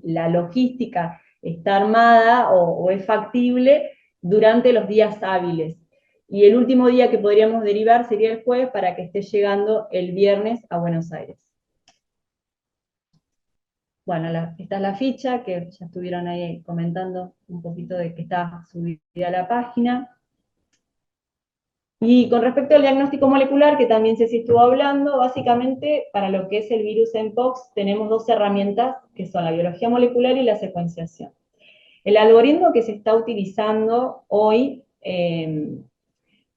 la logística está armada o es factible durante los días hábiles. Y el último día que podríamos derivar sería el jueves para que esté llegando el viernes a Buenos Aires. Bueno, esta es la ficha que ya estuvieron ahí comentando un poquito de que está subida a la página. Y con respecto al diagnóstico molecular, que también Ceci estuvo hablando, básicamente para lo que es el virus Mpox tenemos dos herramientas que son la biología molecular y la secuenciación. El algoritmo que se está utilizando hoy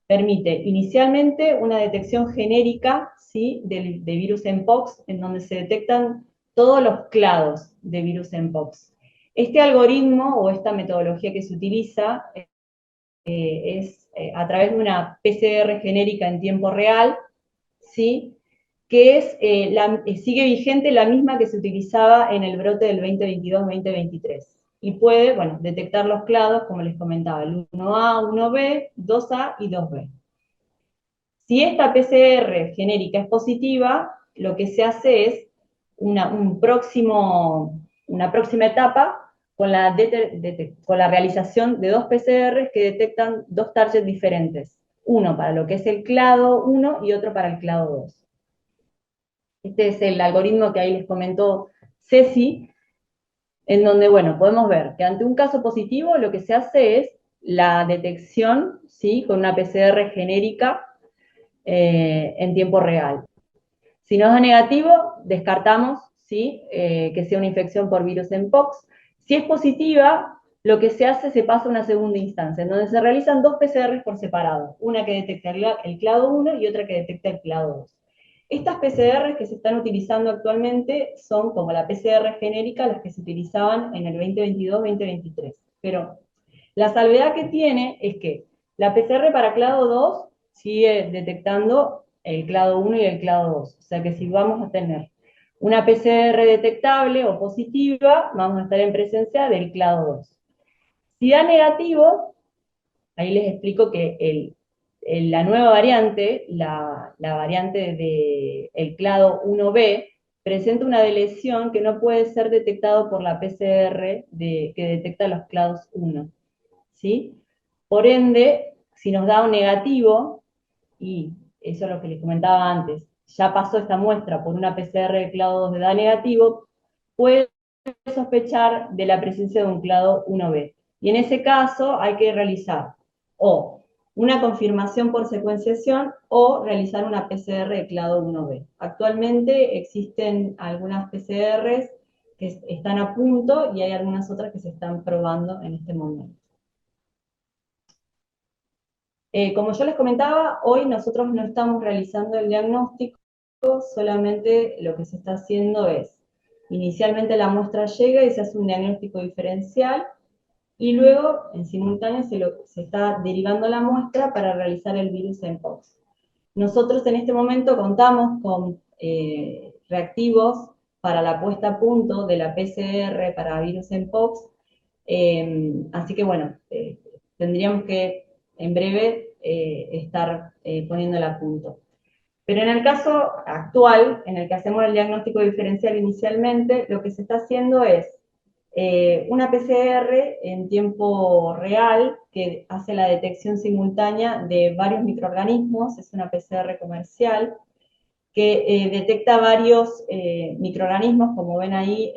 permite inicialmente una detección genérica, ¿sí?, de virus Mpox, en donde se detectan todos los clados de virus Mpox. Este algoritmo o esta metodología que se utiliza es a través de una PCR genérica en tiempo real, ¿sí?, que sigue vigente la misma que se utilizaba en el brote del 2022-2023. Y puede, bueno, detectar los clados, como les comentaba, el 1A, 1B, 2A y 2B. Si esta PCR genérica es positiva, lo que se hace es una próxima etapa con la realización de dos PCRs que detectan dos targets diferentes. Uno para lo que es el clado 1 y otro para el clado 2. Este es el algoritmo que ahí les comentó Ceci, en donde, bueno, podemos ver que ante un caso positivo lo que se hace es la detección, ¿sí?, con una PCR genérica en tiempo real. Si nos da negativo, descartamos, ¿sí?, que sea una infección por virus Mpox. Si es positiva, lo que se hace, se pasa a una segunda instancia, en donde se realizan dos PCRs por separado, una que detecta el clado 1 y otra que detecta el clado 2. Estas PCRs que se están utilizando actualmente son como la PCR genérica, las que se utilizaban en el 2022-2023. Pero la salvedad que tiene es que la PCR para clado 2 sigue detectando el clado 1 y el clado 2. O sea que si vamos a tener una PCR detectable o positiva, vamos a estar en presencia del clado 2. Si da negativo, ahí les explico que la nueva variante, la variante del clado 1B, presenta una deleción que no puede ser detectado por la PCR que detecta los clados 1. ¿Sí? Por ende, si nos da un negativo, y eso es lo que les comentaba antes, ya pasó esta muestra por una PCR de clado 2 de da negativo, puede sospechar de la presencia de un clado 1B. Y en ese caso hay que realizar o una confirmación por secuenciación o realizar una PCR de clado 1B. Actualmente existen algunas PCRs que están a punto y hay algunas otras que se están probando en este momento. Como yo les comentaba, hoy nosotros no estamos realizando el diagnóstico, solamente lo que se está haciendo es, inicialmente la muestra llega y se hace un diagnóstico diferencial, y luego, en simultáneo, se está derivando la muestra para realizar el virus Mpox. Nosotros en este momento contamos con reactivos para la puesta a punto de la PCR para virus Mpox, así que bueno, tendríamos que en breve estar poniéndola a punto. Pero en el caso actual, en el que hacemos el diagnóstico diferencial inicialmente, lo que se está haciendo es una PCR en tiempo real que hace la detección simultánea de varios microorganismos, es una PCR comercial, que detecta varios microorganismos, como ven ahí,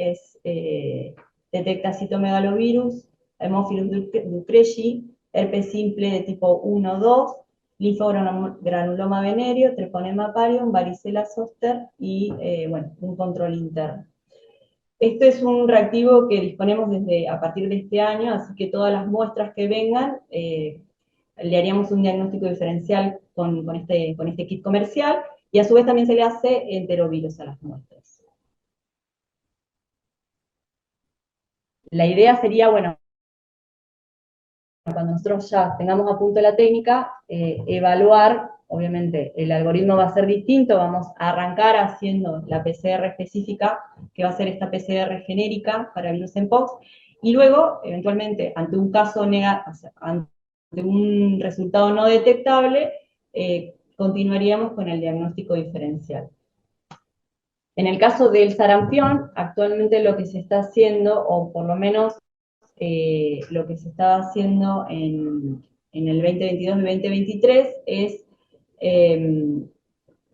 detecta citomegalovirus, Haemophilus ducreyi, herpes simple de tipo 1-2, linfogranuloma venerio, treponema parium, varicela zoster y, bueno, un control interno. Este es un reactivo que disponemos a partir de este año, así que todas las muestras que vengan, le haríamos un diagnóstico diferencial con este kit comercial, y a su vez también se le hace enterovirus a las muestras. La idea sería, bueno, cuando nosotros ya tengamos a punto la técnica, evaluar, obviamente el algoritmo va a ser distinto, vamos a arrancar haciendo la PCR específica, que va a ser esta PCR genérica para virus Mpox, y luego, eventualmente, ante un caso ante un resultado no detectable, continuaríamos con el diagnóstico diferencial. En el caso del sarampión, actualmente lo que se está haciendo, o por lo menos lo que se estaba haciendo en el 2022 y 2023, es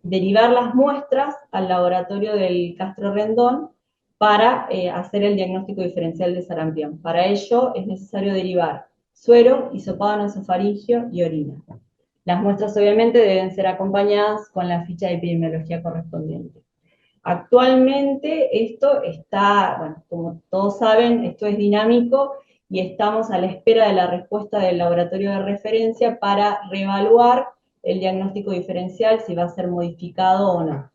derivar las muestras al laboratorio del Castro Rendón, para hacer el diagnóstico diferencial de sarampión. Para ello es necesario derivar suero, hisopado nasofaringio y orina. Las muestras obviamente deben ser acompañadas con la ficha de epidemiología correspondiente. Actualmente esto está, bueno, como todos saben, esto es dinámico y estamos a la espera de la respuesta del laboratorio de referencia para reevaluar el diagnóstico diferencial, si va a ser modificado o no.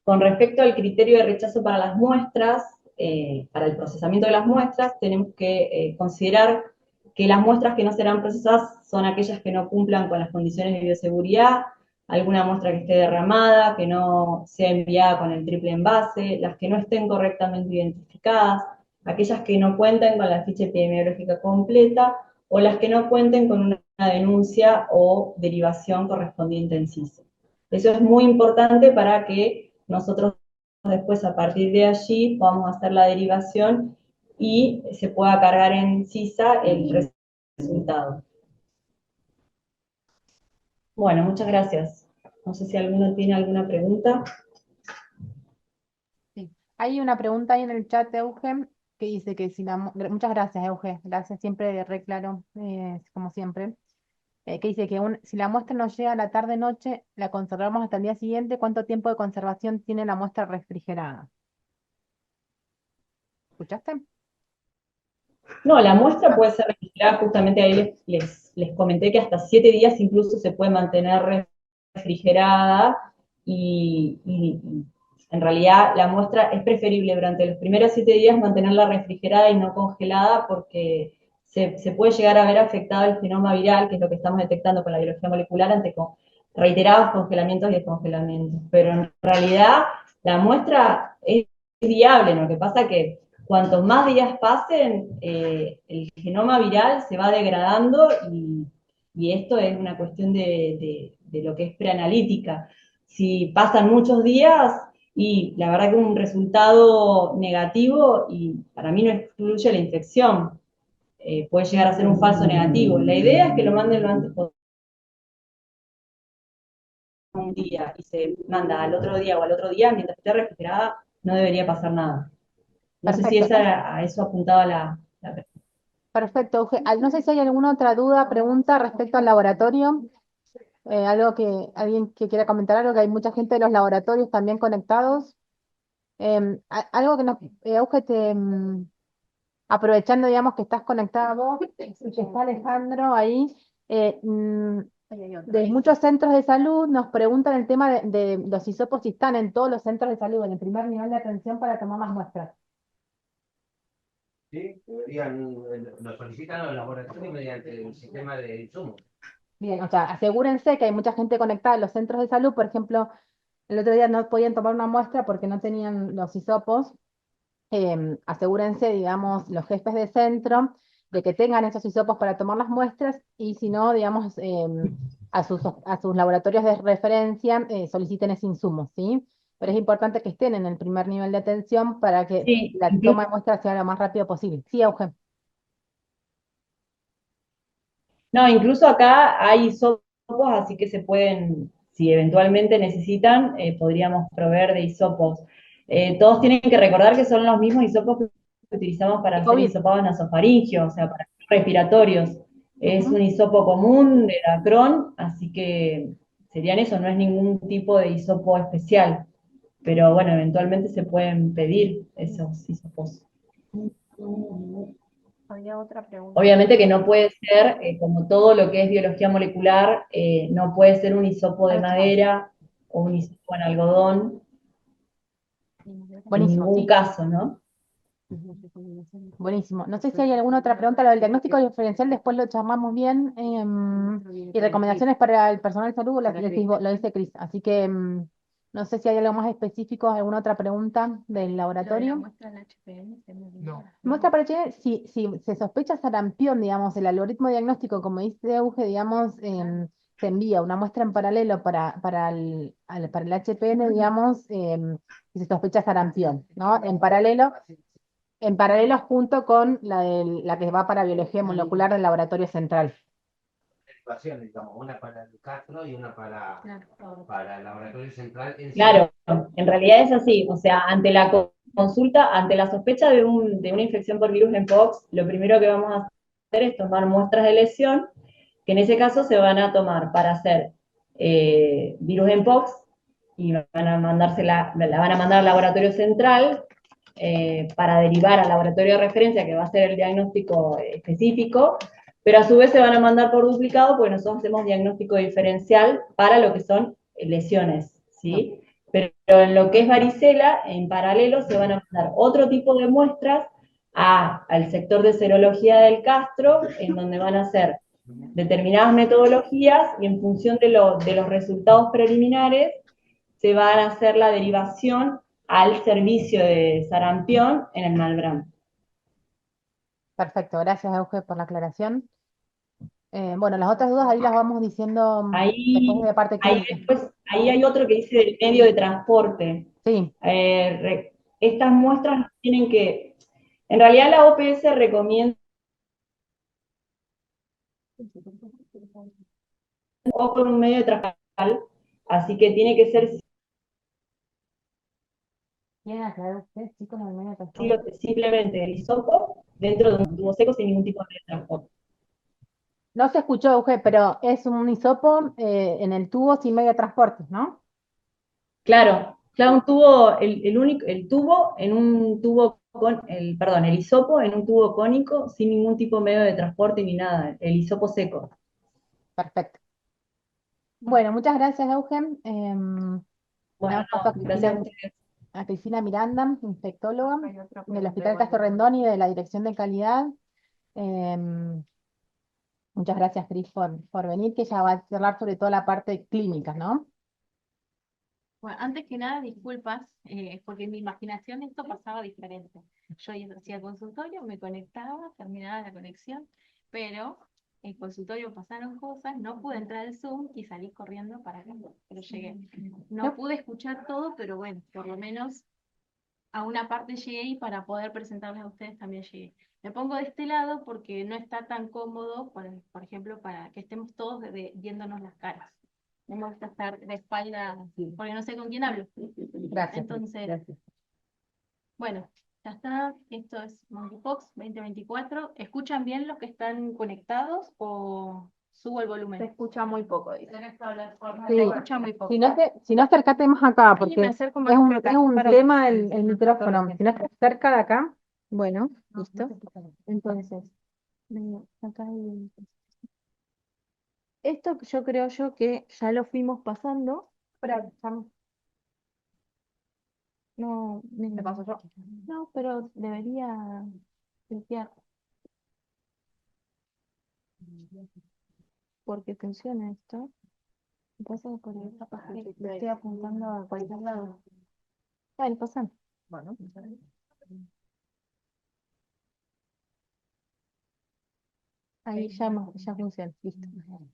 Con respecto al criterio de rechazo para las muestras, para el procesamiento de las muestras, tenemos que considerar que las muestras que no serán procesadas son aquellas que no cumplan con las condiciones de bioseguridad, alguna muestra que esté derramada, que no sea enviada con el triple envase, las que no estén correctamente identificadas, aquellas que no cuenten con la ficha epidemiológica completa, o las que no cuenten con una denuncia o derivación correspondiente en CISO. Eso es muy importante para que nosotros después, a partir de allí, podamos hacer la derivación y se pueda cargar en CISA el resultado. Bueno, muchas gracias. No sé si alguno tiene alguna pregunta. Sí. Hay una pregunta ahí en el chat, Euge, que dice que si muchas gracias, Euge, gracias, siempre re claro, como siempre. Que dice que si la muestra nos llega a la tarde-noche, la conservamos hasta el día siguiente, ¿cuánto tiempo de conservación tiene la muestra refrigerada? ¿Escuchaste? No, la muestra puede ser refrigerada, justamente ahí les comenté que hasta 7 días incluso se puede mantener refrigerada y en realidad la muestra es preferible durante los primeros 7 días mantenerla refrigerada y no congelada porque se puede llegar a ver afectado el genoma viral, que es lo que estamos detectando con la biología molecular ante reiterados congelamientos y descongelamientos. Pero en realidad la muestra es viable, lo que pasa que cuantos más días pasen, el genoma viral se va degradando y esto es una cuestión de lo que es preanalítica. Si pasan muchos días y la verdad que un resultado negativo, y para mí no excluye la infección, puede llegar a ser un falso negativo. La idea es que lo manden lo antes posible un día y se manda al otro día o al otro día, mientras esté refrigerada, no debería pasar nada. No sé si Perfecto. a eso apuntaba la pregunta. Perfecto, Euge. No sé si hay alguna otra duda, pregunta respecto al laboratorio. Algo alguien que quiera comentar algo, que hay mucha gente de los laboratorios también conectados. Algo que Euge, aprovechando, digamos, que estás conectado y que está Alejandro ahí, de muchos centros de salud nos preguntan el tema de los hisopos, si están en todos los centros de salud, en el primer nivel de atención para tomar más muestras. Sí, deberían, lo solicitan los laboratorios mediante el sistema de insumos. Bien, o sea, asegúrense que hay mucha gente conectada en los centros de salud. Por ejemplo, el otro día no podían tomar una muestra porque no tenían los hisopos. Asegúrense, digamos, los jefes de centro, de que tengan esos hisopos para tomar las muestras y si no, digamos, a sus laboratorios de referencia soliciten ese insumo, ¿sí? Pero es importante que estén en el primer nivel de atención para que Sí, la toma de muestras sea lo más rápido posible. Sí, Eugen. no, incluso acá hay hisopos, así que se pueden, si eventualmente necesitan, podríamos proveer de hisopos. Todos tienen que recordar que son los mismos hisopos que utilizamos para De hacer COVID. hisopados nasofaringios, o sea, para respiratorios. Es Ujú. un hisopo común de la Crohn, así que serían eso, no es ningún tipo de hisopo especial. Pero bueno, eventualmente se pueden pedir esos hisopos. Había otra pregunta. Obviamente que no puede ser, como todo lo que es biología molecular, no puede ser un hisopo de madera o un hisopo en algodón, en Buenísimo, ningún sí. caso, ¿no? Buenísimo. No sé si hay alguna otra pregunta. Lo del diagnóstico diferencial después lo charlamos bien. Y recomendaciones para el personal de salud lo dice Cris. Así que no sé si hay algo más específico, alguna otra pregunta del laboratorio. No. Muestra para HN, si se sospecha sarampión, digamos, el algoritmo diagnóstico, como dice Euge, digamos, se envía una muestra en paralelo para el HPN, digamos, si se sospecha sarampión, ¿no? En paralelo junto con la que va para biología molecular del laboratorio central. situaciones, digamos, una para el Castro y una para el laboratorio central en Claro, en realidad es así. O sea, ante la consulta, ante la sospecha de una infección por virus en Pox, lo primero que vamos a hacer es tomar muestras de lesión, que en ese caso se van a tomar para hacer virus en Pox y van a la van a mandar al laboratorio central para derivar al laboratorio de referencia, que va a ser el diagnóstico específico, pero a su vez se van a mandar por duplicado porque nosotros hacemos diagnóstico diferencial para lo que son lesiones, ¿sí? Pero en lo que es varicela, en paralelo se van a mandar otro tipo de muestras al sector de serología del Castro, en donde van a hacer determinadas metodologías y en función de los resultados preliminares se va a hacer la derivación al servicio de sarampión en el Malbrán. Perfecto, gracias Euge por la aclaración. Bueno, las otras dudas ahí las vamos diciendo después de la parte clínica. Ahí hay otro que dice del medio de transporte. Sí, Estas muestras tienen que, en realidad la OPS recomienda o con un medio de transporte, así que tiene que ser ¿quieren aclarar ustedes, chicos, el medio de transporte? simplemente el hisopo dentro de un tubo seco sin ningún tipo de medio de transporte. No se escuchó, Euge, pero es un hisopo en el tubo sin medio de transporte, ¿no? Claro, un tubo, el tubo en un tubo el hisopo en un tubo cónico sin ningún tipo de medio de transporte ni nada, el hisopo seco. Perfecto. Bueno, muchas gracias, Eugen. Bueno, Damos paso gracias a ustedes. a Cristina Miranda, infectóloga del Hospital Castro Rendón y de la Dirección de Calidad. Muchas gracias, Cris, por venir, que ella va a hablar sobre toda la parte clínica, ¿no? Bueno, antes que nada, disculpas, porque en mi imaginación esto pasaba diferente. Yo hacía consultorio, me conectaba, terminaba la conexión, pero en consultorio pasaron cosas, no pude entrar al Zoom y salí corriendo para acá, pero llegué. No pude escuchar todo, pero bueno, por lo menos a una parte llegué y para poder presentarles a ustedes también llegué. Me pongo de este lado porque no está tan cómodo, por ejemplo, para que estemos todos viéndonos las caras. No me gusta estar de espalda porque no sé con quién hablo. Gracias. Entonces, Gracias. bueno, ya está. Esto es Monkeypox 2024. ¿Escuchan bien los que están conectados o subo el volumen? Se escucha muy poco, dice. Sí. Se escucha muy poco. Si no acércate más acá, Sí, porque me es acerco más un, acá. es un Para- tema el micrófono. Si no estás cerca de acá, bueno, listo. Entonces, acá hay... Esto yo creo que ya lo fuimos pasando. No, me paso yo. No, pero debería limpiar porque funciona esto. Me pasa que por ahí capaz que le estoy apuntando a cualquier lado. Dale, pasan. Bueno. Ahí ya funciona, listo.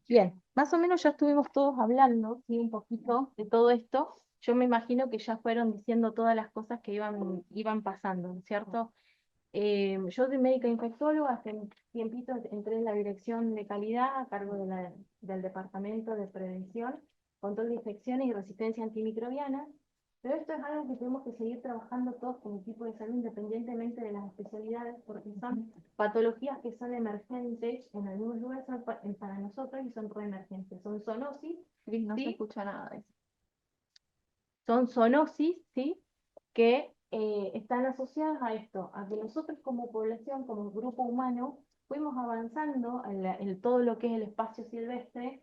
Bien, más o menos ya estuvimos todos hablando, ¿sí? Un poquito de todo esto. Yo me imagino que ya fueron diciendo todas las cosas que iban pasando, ¿no es cierto? Yo soy médica infectóloga, hace un tiempito entré en la dirección de calidad a cargo del departamento de prevención, control de infecciones y resistencia antimicrobiana. Pero esto es algo que tenemos que seguir trabajando todos como equipo de salud independientemente de las especialidades, porque son patologías que son emergentes en algunos lugares para nosotros y son reemergentes. Son zoonosis, No se ¿sí? escucha nada de eso. Son zoonosis, ¿sí? Que están asociadas a esto, a que nosotros como población, como grupo humano, fuimos avanzando en todo lo que es el espacio silvestre,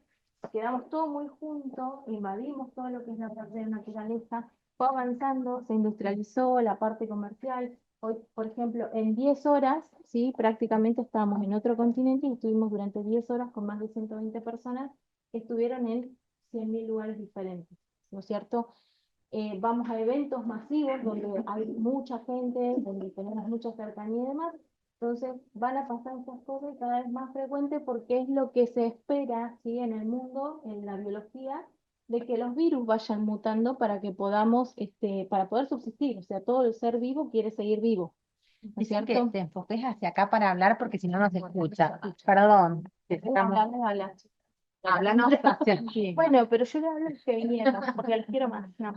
quedamos todos muy juntos, invadimos todo lo que es la parte de naturaleza, fue avanzando, se industrializó la parte comercial. Hoy, por ejemplo, en 10 horas, ¿sí? Prácticamente estábamos en otro continente y estuvimos durante 10 horas con más de 120 personas que estuvieron en 100.000 lugares diferentes, ¿no es cierto? Vamos a eventos masivos donde hay mucha gente, donde tenemos mucha cercanía y demás. Entonces van a pasar estas cosas cada vez más frecuentes porque es lo que se espera, ¿sí? En el mundo, en la biología, de que los virus vayan mutando para que podamos, para poder subsistir. O sea, todo el ser vivo quiere seguir vivo. ¿No es Dicen que cierto? te enfoques hacia acá para hablar porque si no, no se escucha. Perdón. Hablar. Hablando de sí. Bueno, pero yo le hablo a los que vinieron, porque los quiero más. No.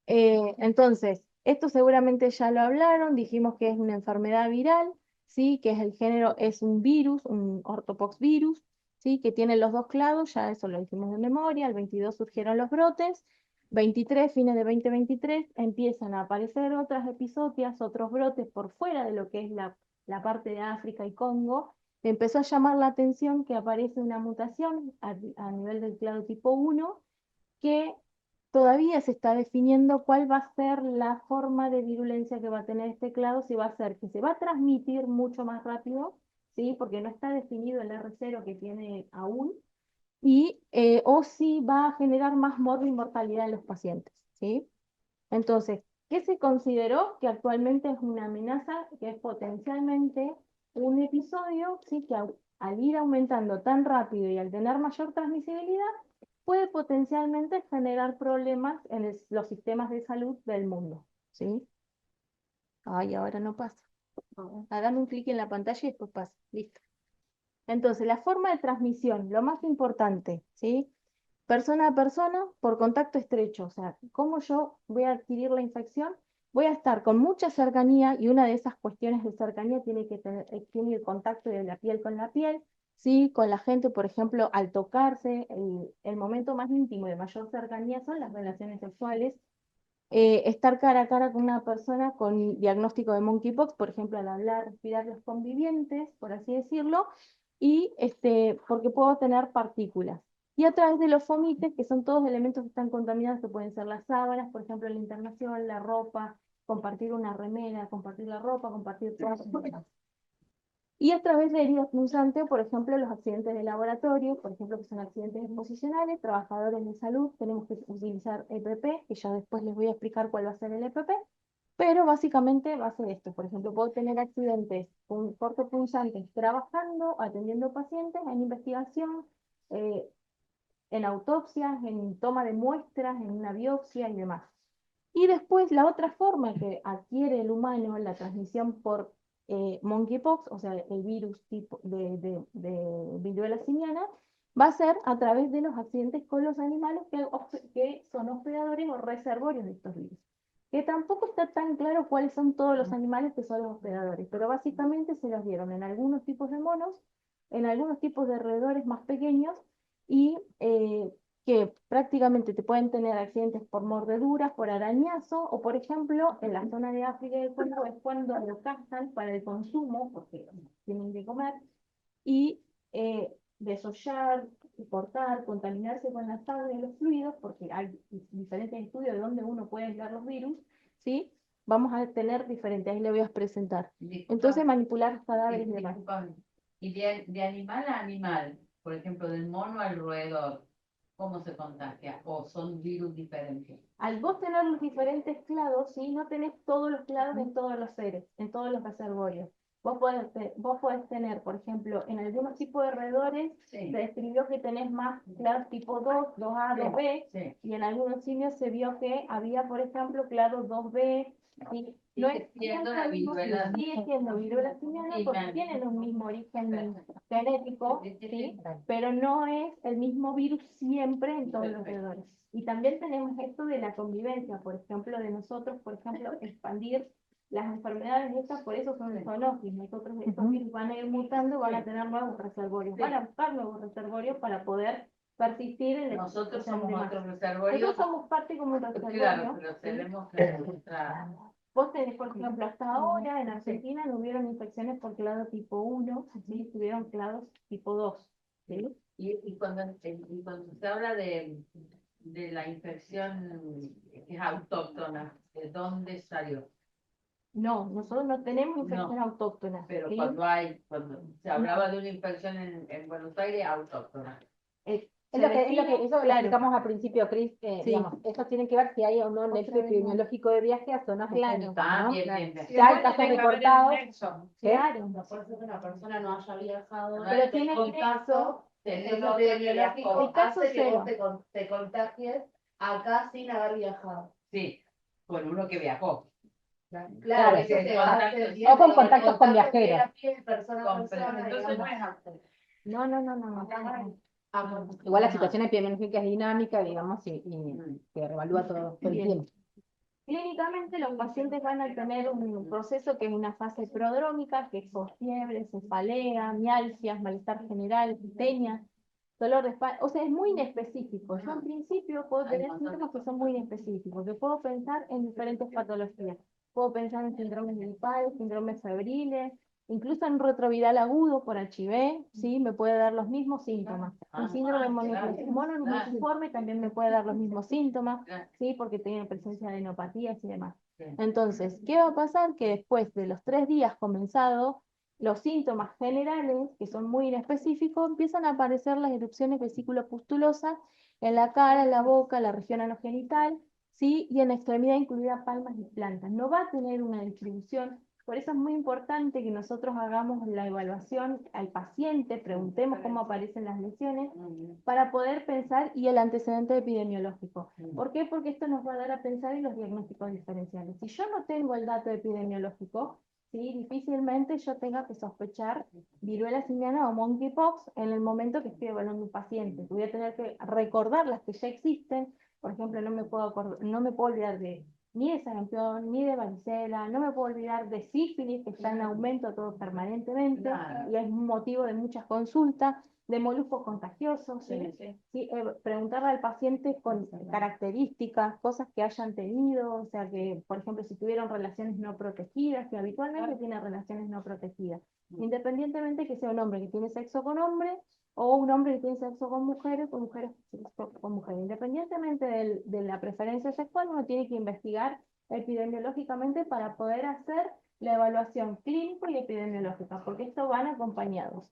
Entonces, esto seguramente ya lo hablaron, dijimos que es una enfermedad viral, ¿sí? Que es el género, es un virus, un ortopox virus, ¿sí? Que tiene los dos clados, ya eso lo dijimos de memoria, el 22 surgieron los brotes, 23, fines de 2023, empiezan a aparecer otras episodias, otros brotes por fuera de lo que es la parte de África y Congo. Empezó a llamar la atención que aparece una mutación a nivel del clado tipo 1 que todavía se está definiendo cuál va a ser la forma de virulencia que va a tener este clado, si va a ser que se va a transmitir mucho más rápido, ¿sí? Porque no está definido el R0 que tiene aún, y, o si va a generar más morbo y mortalidad en los pacientes, ¿sí? Entonces, ¿qué se consideró? Que actualmente es una amenaza, que es potencialmente un episodio, ¿sí? Que al ir aumentando tan rápido y al tener mayor transmisibilidad, puede potencialmente generar problemas en los sistemas de salud del mundo, ¿sí? Ay, ahora no pasa. Hagan un clic en la pantalla y después pasa. Listo. Entonces, la forma de transmisión, lo más importante, ¿sí? Persona a persona por contacto estrecho. O sea, ¿cómo yo voy a adquirir la infección? Voy a estar con mucha cercanía y una de esas cuestiones de cercanía tiene el contacto de la piel con la piel, ¿sí? Con la gente, por ejemplo, al tocarse, el momento más íntimo y de mayor cercanía son las relaciones sexuales. Estar cara a cara con una persona con diagnóstico de monkeypox, por ejemplo, al hablar, respirar los convivientes, por así decirlo, y porque puedo tener partículas. Y a través de los fomites, que son todos elementos que están contaminados, que pueden ser las sábanas, por ejemplo, la internación, la ropa, compartir una remera, compartir la ropa, compartir todas las cosas. Y a través de heridas punzantes, por ejemplo, los accidentes de laboratorio, por ejemplo, que son accidentes exposicionales, trabajadores de salud, tenemos que utilizar EPP, que ya después les voy a explicar cuál va a ser el EPP, pero básicamente va a ser esto. Por ejemplo, puedo tener accidentes cortopunzantes trabajando, atendiendo pacientes, en investigación, eh, en autopsias, en toma de muestras, en una biopsia y demás. Y después la otra forma que adquiere el humano la transmisión por monkeypox, o sea, el virus tipo de viruela simiana, va a ser a través de los accidentes con los animales que son hospedadores o reservorios de estos virus. Que tampoco está tan claro cuáles son todos los animales que son los hospedadores, pero básicamente se los dieron en algunos tipos de monos, en algunos tipos de roedores más pequeños y que prácticamente te pueden tener accidentes por mordeduras, por arañazo, o por ejemplo, en la zona de África y del Congo es cuando lo cazan para el consumo, porque tienen que comer, y desollar, cortar, contaminarse con la sangre y los fluidos, porque hay diferentes estudios de dónde uno puede aislar los virus, ¿sí? Vamos a tener diferentes, ahí le voy a presentar. Entonces, manipular cadáveres y demás. Y de animal a animal, por ejemplo, del mono al roedor, ¿cómo se contagia? ¿O son virus diferentes? Al vos tener los diferentes clados, ¿sí? No tenés todos los clados en todos los seres, en todos los reservorios. Vos podés tener, por ejemplo, en algunos tipos de roedores, Sí. se describió que tenés más clados tipo 2, 2A, Sí, 2B, sí. y en algunos simios se vio que había, por ejemplo, clados 2B, ¿sí? No Sigue es siendo la viruela. sigue siendo viruela simiana porque tienen un mismo origen genético, ¿sí? Pero no es el mismo virus siempre en todos los roedores. Y también tenemos esto de la convivencia, por ejemplo, de nosotros, por ejemplo, expandir las enfermedades estas, por eso son zoonoses. Nosotros estos virus van a ir mutando, van a tener nuevos reservorios, van a buscar nuevos reservorios para poder persistir en el Nosotros en somos demás. otro reservorio. Nosotros somos parte como un reservorio. Claro, pero ¿sí? tenemos que nuestra... Vos tenés, por ejemplo, hasta ahora en Argentina no hubieron infecciones por clado tipo 1, ¿sí? Tuvieron clados tipo 2. ¿sí? Y cuando se habla de la infección que es autóctona, ¿de dónde salió? No, nosotros no tenemos No, infección autóctona. Pero ¿sí? cuando se hablaba de una infección en Buenos Aires, autóctona. Se define, eso lo claro. explicamos al principio, Cris, Sí. digamos, eso tiene que ver si hay o no nexo Otra vez no. epidemiológico de viaje a zonas Claro. endémicas, Ah, ¿no? bien, Claro. bien, bien. Ya hay casos reportados. ¿Qué? Claro. No puede ser que una persona no haya viajado. Pero tiene con nexo. caso, Tenés el otro epidemiológico El caso hace que cero. vos te contagies acá sin haber viajado. Sí, con uno que viajó. Claro, eso se hace. O con contactos con viajeros. Persona a persona, Entonces no digamos. es autóctona. No. Igual la situación epidemiológica es dinámica, digamos, y se revalúa todo el Bien. tiempo. Clínicamente los pacientes van a tener un proceso que es una fase prodrómica, que es con fiebre, cefalea, mialgias, malestar general, tenia, dolor de espalda, o sea, es muy inespecífico. Yo en principio puedo tener síntomas que son muy inespecíficos, que puedo pensar en diferentes patologías. Puedo pensar en síndromes gripales, síndromes febriles, incluso en un retroviral agudo por HIV, ¿sí? Me puede dar los mismos síntomas. Un síndrome mononucleotiforme también me puede dar los mismos síntomas, ¿sí? Porque tiene presencia de enopatías y demás. Entonces, ¿qué va a pasar? Que después de los 3 días comenzado, los síntomas generales, que son muy inespecíficos, empiezan a aparecer las erupciones vesículo-pustulosas en la cara, en la boca, en la región anogenital, ¿sí? Y en la extremidad incluida palmas y plantas. No va a tener una distribución, por eso es muy importante que nosotros hagamos la evaluación al paciente, preguntemos cómo aparecen las lesiones, para poder pensar y el antecedente epidemiológico. ¿Por qué? Porque esto nos va a dar a pensar en los diagnósticos diferenciales. Si yo no tengo el dato epidemiológico, ¿sí? Difícilmente yo tenga que sospechar viruela simiana o monkeypox en el momento que estoy evaluando un paciente. Voy a tener que recordar las que ya existen. Por ejemplo, no me puedo olvidar ni de sarampión, ni de varicela, no me puedo olvidar de sífilis, que está en aumento todo permanentemente, y es un motivo de muchas consultas, de moluscos contagiosos, ¿sí? Sí, preguntarle al paciente con características, cosas que hayan tenido, o sea que, por ejemplo, si tuvieron relaciones no protegidas, que habitualmente tiene relaciones no protegidas, independientemente que sea un hombre que tiene sexo con hombre, o un hombre que tiene sexo con mujeres, o mujeres con mujeres. Independientemente de la preferencia sexual, uno tiene que investigar epidemiológicamente para poder hacer la evaluación clínica y epidemiológica, porque esto van acompañados,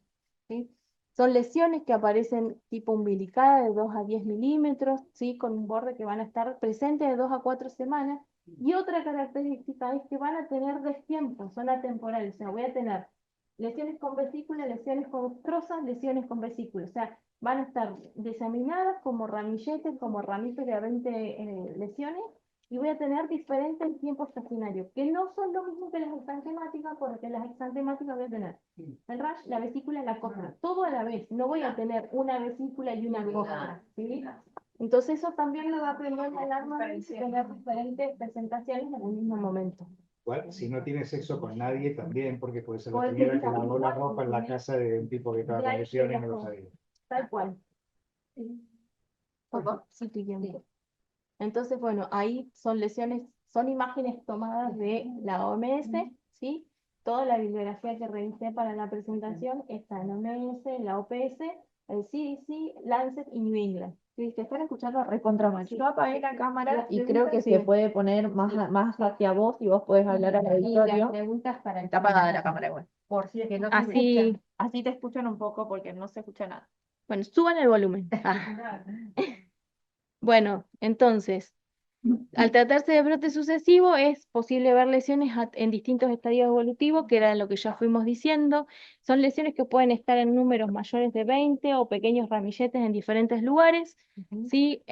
¿sí? Son lesiones que aparecen tipo umbilicada de 2 a 10 milímetros, ¿sí? Con un borde que van a estar presentes de 2 a 4 semanas. Y otra característica es que van a tener destiempo, son atemporales. O sea, voy a tener lesiones con vesícula, lesiones con crosas, lesiones con vesícula. O sea, van a estar diseminadas como ramilletes, como ramitas de a 20 lesiones, y voy a tener diferentes tiempos estacionarios, que no son lo mismo que las exantemáticas, porque las exantemáticas voy a tener el rash, la vesícula y la costra, todo a la vez. No voy a tener una vesícula y una costra, ¿sí? Entonces eso también me va a prender la alarma de tener diferentes presentaciones en el mismo momento. Igual, si no tiene sexo con nadie también, porque puede ser la Puede primera ser que lavó la igual, ropa en la casa de un tipo que estaba de con ahí lesiones y que no lo las- sabía. Tal cual. Sí, tiempo. Entonces, bueno, ahí son lesiones, son imágenes tomadas de la OMS, ¿sí? Toda la bibliografía que revisé para la presentación está en OMS, en la OPS, el CDC, Lancet y New England. Sí, te están escuchando recontra mal. Sí. Yo apagué la cámara Las y creo que preguntas, se sí. puede poner más hacia vos y vos podés hablar al Y las auditorio. preguntas para el Está apagada la final, cámara igual. por si es que no se Así, escuchan. Así te escuchan un poco porque no se escucha nada. bueno, suban el volumen. Ah. Bueno, entonces, al tratarse de brote sucesivo, es posible ver lesiones en distintos estadios evolutivos, que era lo que ya fuimos diciendo. Son lesiones que pueden estar en números mayores de 20 o pequeños ramilletes en diferentes lugares. ¿Sí?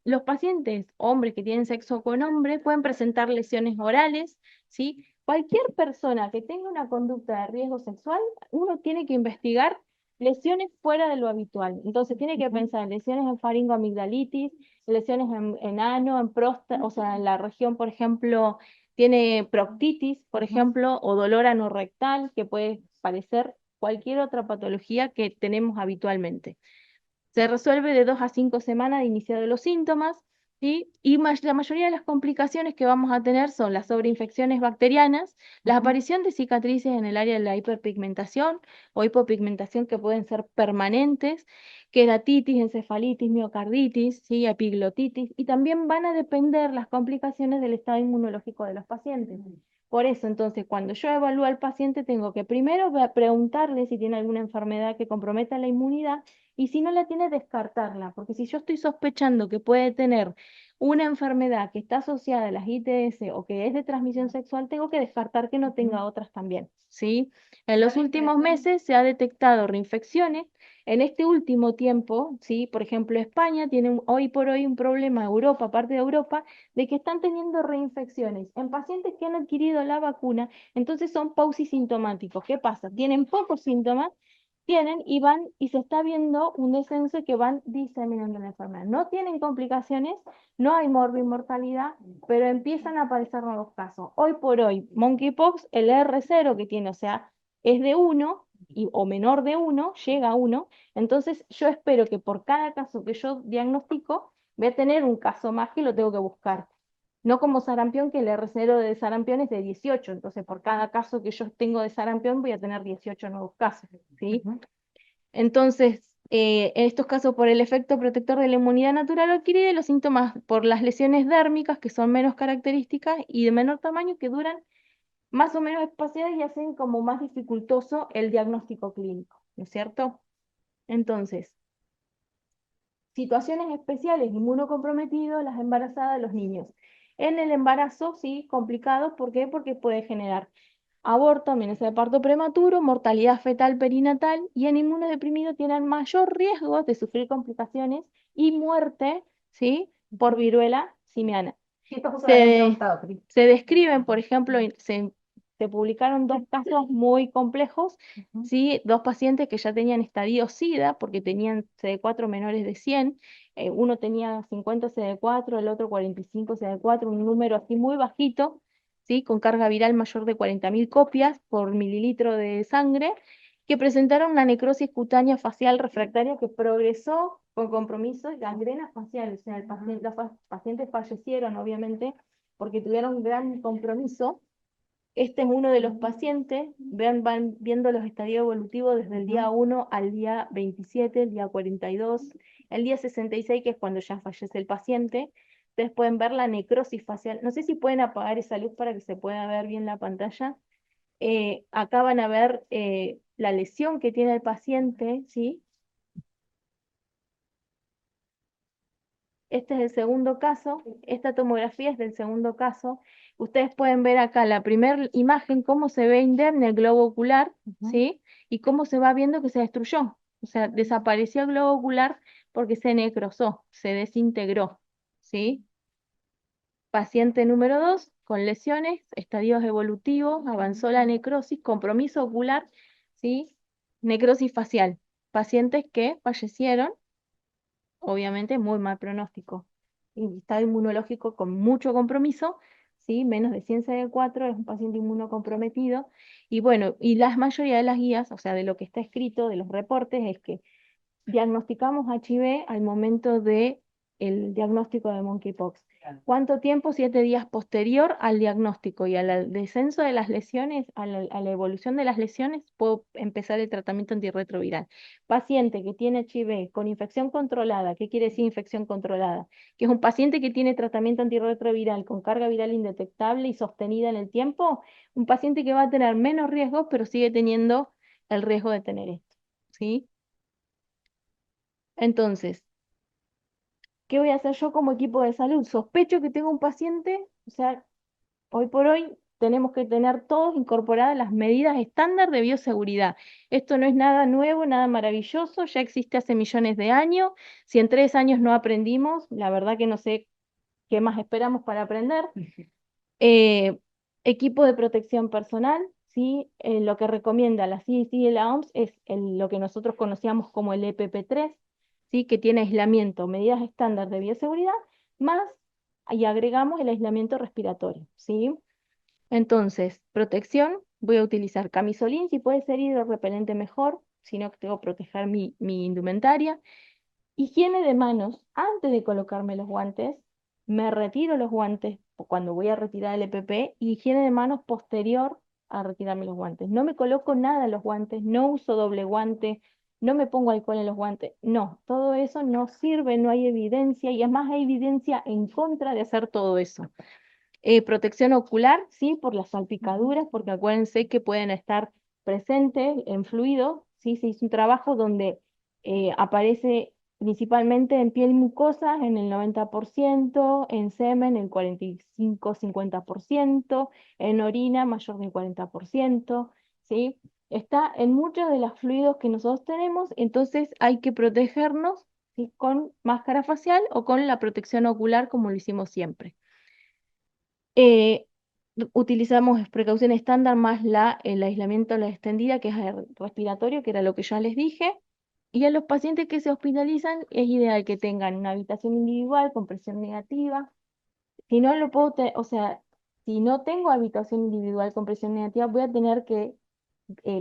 Los pacientes, hombres que tienen sexo con hombres, pueden presentar lesiones orales. ¿Sí? Cualquier persona que tenga una conducta de riesgo sexual, uno tiene que investigar lesiones fuera de lo habitual. Entonces tiene que pensar en lesiones en faringoamigdalitis, lesiones en ano, en próstata, o sea, en la región, por ejemplo, tiene proctitis, por ejemplo, o dolor anorrectal, que puede parecer cualquier otra patología que tenemos habitualmente. Se resuelve de 2 a 5 semanas de iniciado los síntomas, ¿sí? Y la mayoría de las complicaciones que vamos a tener son las sobreinfecciones bacterianas, la aparición de cicatrices en el área de la hiperpigmentación o hipopigmentación que pueden ser permanentes, queratitis, encefalitis, miocarditis, ¿sí? Epiglotitis, y también van a depender las complicaciones del estado inmunológico de los pacientes. Por eso, entonces, cuando yo evalúo al paciente, tengo que primero preguntarle si tiene alguna enfermedad que comprometa la inmunidad, y si no la tiene, descartarla, porque si yo estoy sospechando que puede tener una enfermedad que está asociada a las ITS o que es de transmisión sexual, tengo que descartar que no tenga otras también, ¿sí? En los últimos meses se ha detectado reinfecciones. En este último tiempo, ¿sí? Por ejemplo, España tiene hoy por hoy un problema, Europa, parte de Europa, de que están teniendo reinfecciones en pacientes que han adquirido la vacuna, entonces son pausisintomáticos. ¿Qué pasa? Tienen pocos síntomas, tienen y van y se está viendo un descenso y que van diseminando la enfermedad. No tienen complicaciones, no hay mortalidad, pero empiezan a aparecer nuevos casos. Hoy por hoy, monkeypox, el R0 que tiene, o sea, es de 1 o menor de 1, llega a 1. Entonces yo espero que por cada caso que yo diagnostico, voy a tener un caso más que lo tengo que buscar. No como sarampión, que el R0 de sarampión es de 18, entonces por cada caso que yo tengo de sarampión voy a tener 18 nuevos casos, ¿sí? Entonces, en estos casos, por el efecto protector de la inmunidad natural adquirida, los síntomas por las lesiones dérmicas, que son menos características y de menor tamaño, que duran más o menos espaciadas y hacen como más dificultoso el diagnóstico clínico, ¿no es cierto? Entonces, situaciones especiales, inmunocomprometidos, las embarazadas, los niños. En el embarazo, sí, complicado, ¿por qué? Porque puede generar aborto, amenaza de parto prematuro, mortalidad fetal perinatal, y en inmunodeprimido tienen mayor riesgo de sufrir complicaciones y muerte, ¿sí? Por viruela simiana. Esto justo me habían Se, preguntado, Cris. se describen, por ejemplo, se publicaron 2 casos muy complejos, ¿sí? 2 pacientes que ya tenían estadio SIDA porque tenían CD4 menores de 100, uno tenía 50 CD4, el otro 45 CD4, un número así muy bajito, ¿sí? Con carga viral mayor de 40.000 copias por mililitro de sangre, que presentaron una necrosis cutánea facial refractaria que progresó con compromiso y gangrena facial, o sea, los pacientes fallecieron obviamente porque tuvieron gran compromiso. Este es uno de los pacientes, van viendo los estadios evolutivos desde el día 1 al día 27, el día 42, el día 66, que es cuando ya fallece el paciente. Ustedes pueden ver la necrosis facial. No sé si pueden apagar esa luz para que se pueda ver bien la pantalla. Acá van a ver la lesión que tiene el paciente, ¿sí? Este es el segundo caso, esta tomografía es del segundo caso. Ustedes pueden ver acá la primera imagen, cómo se ve interna el globo ocular, ¿sí? Y cómo se va viendo que se destruyó. O sea, desapareció el globo ocular porque se necrosó, se desintegró, ¿sí? Paciente número 2, con lesiones, estadios evolutivos, avanzó la necrosis, compromiso ocular, ¿sí? Necrosis facial. Pacientes que fallecieron, obviamente muy mal pronóstico. Y estado inmunológico con mucho compromiso, ¿sí? Menos de 100 CD4 es un paciente inmunocomprometido. Y bueno, y la mayoría de las guías, o sea, de lo que está escrito, de los reportes, es que diagnosticamos HIV al momento de el diagnóstico de monkeypox. ¿Cuánto tiempo? 7 días posterior al diagnóstico y al descenso de las lesiones, a la evolución de las lesiones, puedo empezar el tratamiento antirretroviral. Paciente que tiene HIV con infección controlada, ¿qué quiere decir infección controlada? Que es un paciente que tiene tratamiento antirretroviral con carga viral indetectable y sostenida en el tiempo, un paciente que va a tener menos riesgo, pero sigue teniendo el riesgo de tener esto, ¿sí? Entonces, ¿qué voy a hacer yo como equipo de salud? Sospecho que tengo un paciente, o sea, hoy por hoy tenemos que tener todos incorporadas las medidas estándar de bioseguridad. Esto no es nada nuevo, nada maravilloso, ya existe hace millones de años. Si en 3 años no aprendimos, la verdad que no sé qué más esperamos para aprender. Equipo de protección personal, ¿sí? Lo que recomienda la CDC y la OMS es lo que nosotros conocíamos como el EPP3, ¿sí? Que tiene aislamiento, medidas estándar de bioseguridad, más, y agregamos el aislamiento respiratorio, ¿sí? Entonces, protección, voy a utilizar camisolín, si puede ser hidrorrepelente mejor, si no tengo que proteger mi indumentaria. Higiene de manos, antes de colocarme los guantes, me retiro los guantes cuando voy a retirar el EPP, y higiene de manos posterior a retirarme los guantes. No me coloco nada en los guantes, no uso doble guante, no me pongo alcohol en los guantes. No, todo eso no sirve, no hay evidencia, y además hay evidencia en contra de hacer todo eso. Protección ocular, sí, por las salpicaduras, porque acuérdense que pueden estar presentes en fluido, sí, se hizo un trabajo donde aparece principalmente en piel mucosa en el 90%, en semen el 45-50%, en orina mayor del 40%, ¿sí? Está en muchos de los fluidos que nosotros tenemos, entonces hay que protegernos, ¿sí? Con máscara facial o con la protección ocular como lo hicimos siempre. utilizamos precaución estándar más el aislamiento, la extendida, que es el respiratorio, que era lo que ya les dije. Y a los pacientes que se hospitalizan es ideal que tengan una habitación individual con presión negativa. Si no lo puedo, o sea, si no tengo habitación individual con presión negativa, voy a tener que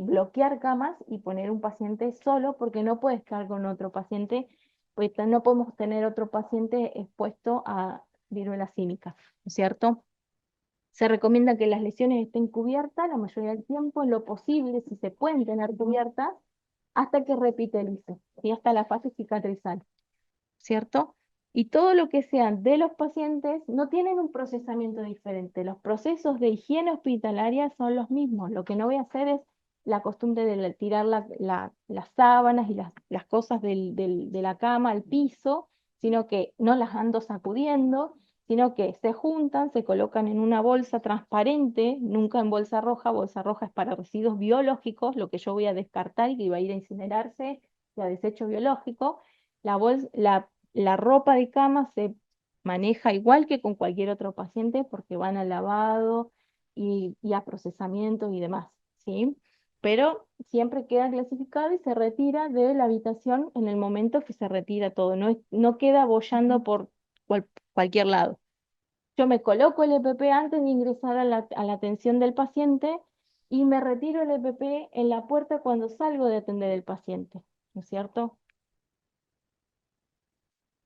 bloquear camas y poner un paciente solo porque no puede estar con otro paciente, pues no podemos tener otro paciente expuesto a viruela símica, ¿no es cierto? Se recomienda que las lesiones estén cubiertas la mayoría del tiempo, en lo posible, si se pueden tener cubiertas, hasta que repitelice, y hasta la fase cicatrizal, ¿cierto? Y todo lo que sean de los pacientes no tienen un procesamiento diferente. Los procesos de higiene hospitalaria son los mismos. Lo que no voy a hacer es la costumbre de tirar las sábanas y las cosas de la cama al piso, sino que no las ando sacudiendo, sino que se juntan, se colocan en una bolsa transparente, nunca en bolsa roja. Bolsa roja es para residuos biológicos, lo que yo voy a descartar y que va a ir a incinerarse y a desecho biológico. La ropa de cama se maneja igual que con cualquier otro paciente porque van al lavado y a procesamiento y demás, ¿sí? Pero siempre queda clasificado y se retira de la habitación en el momento que se retira todo, no queda boyando por cualquier lado. Yo me coloco el EPP antes de ingresar a la atención del paciente y me retiro el EPP en la puerta cuando salgo de atender el paciente, ¿no es cierto?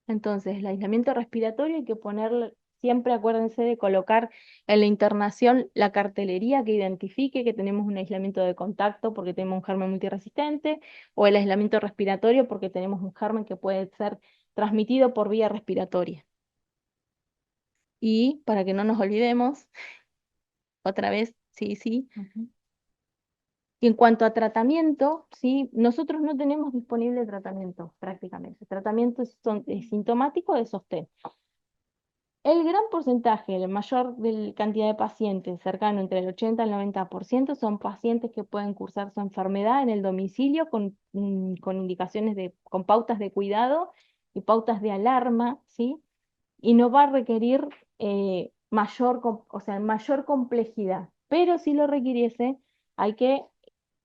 Entonces, el aislamiento respiratorio hay que ponerle, siempre acuérdense de colocar en la internación la cartelería que identifique que tenemos un aislamiento de contacto porque tenemos un germen multiresistente, o el aislamiento respiratorio porque tenemos un germen que puede ser transmitido por vía respiratoria. Y para que no nos olvidemos, otra vez, sí. Y en cuanto a tratamiento, ¿sí? Nosotros no tenemos disponible tratamiento prácticamente. Tratamiento sintomático de sostén. El gran porcentaje, la mayor cantidad de pacientes, cercano entre el 80 y el 90%, son pacientes que pueden cursar su enfermedad en el domicilio con indicaciones con pautas de cuidado y pautas de alarma, ¿sí? Y no va a requerir mayor complejidad. Pero si lo requiriese, hay que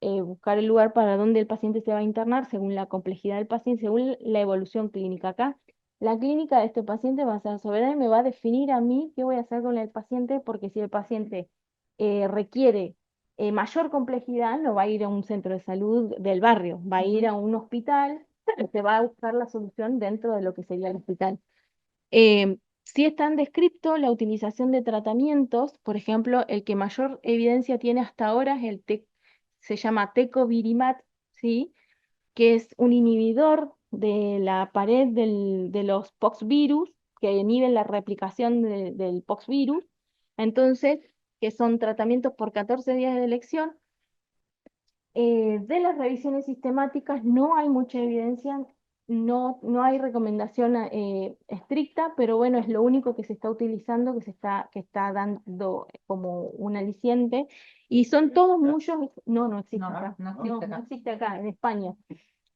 buscar el lugar para donde el paciente se va a internar según la complejidad del paciente, según la evolución clínica. Acá, la clínica de este paciente va a ser soberana y me va a definir a mí qué voy a hacer con el paciente, porque si el paciente requiere mayor complejidad, no va a ir a un centro de salud del barrio, va a ir a un hospital y se va a buscar la solución dentro de lo que sería el hospital. Sí están descrito la utilización de tratamientos, por ejemplo, el que mayor evidencia tiene hasta ahora es se llama tecovirimat, ¿sí? Que es un inhibidor de la pared de los poxvirus, que inhiben la replicación del poxvirus. Entonces, que son tratamientos por 14 días de elección. De las revisiones sistemáticas no hay mucha evidencia, no hay recomendación estricta, pero bueno, es lo único que se está utilizando, que está dando como un aliciente, y son todos muchos, no existe acá, no existe acá, en España.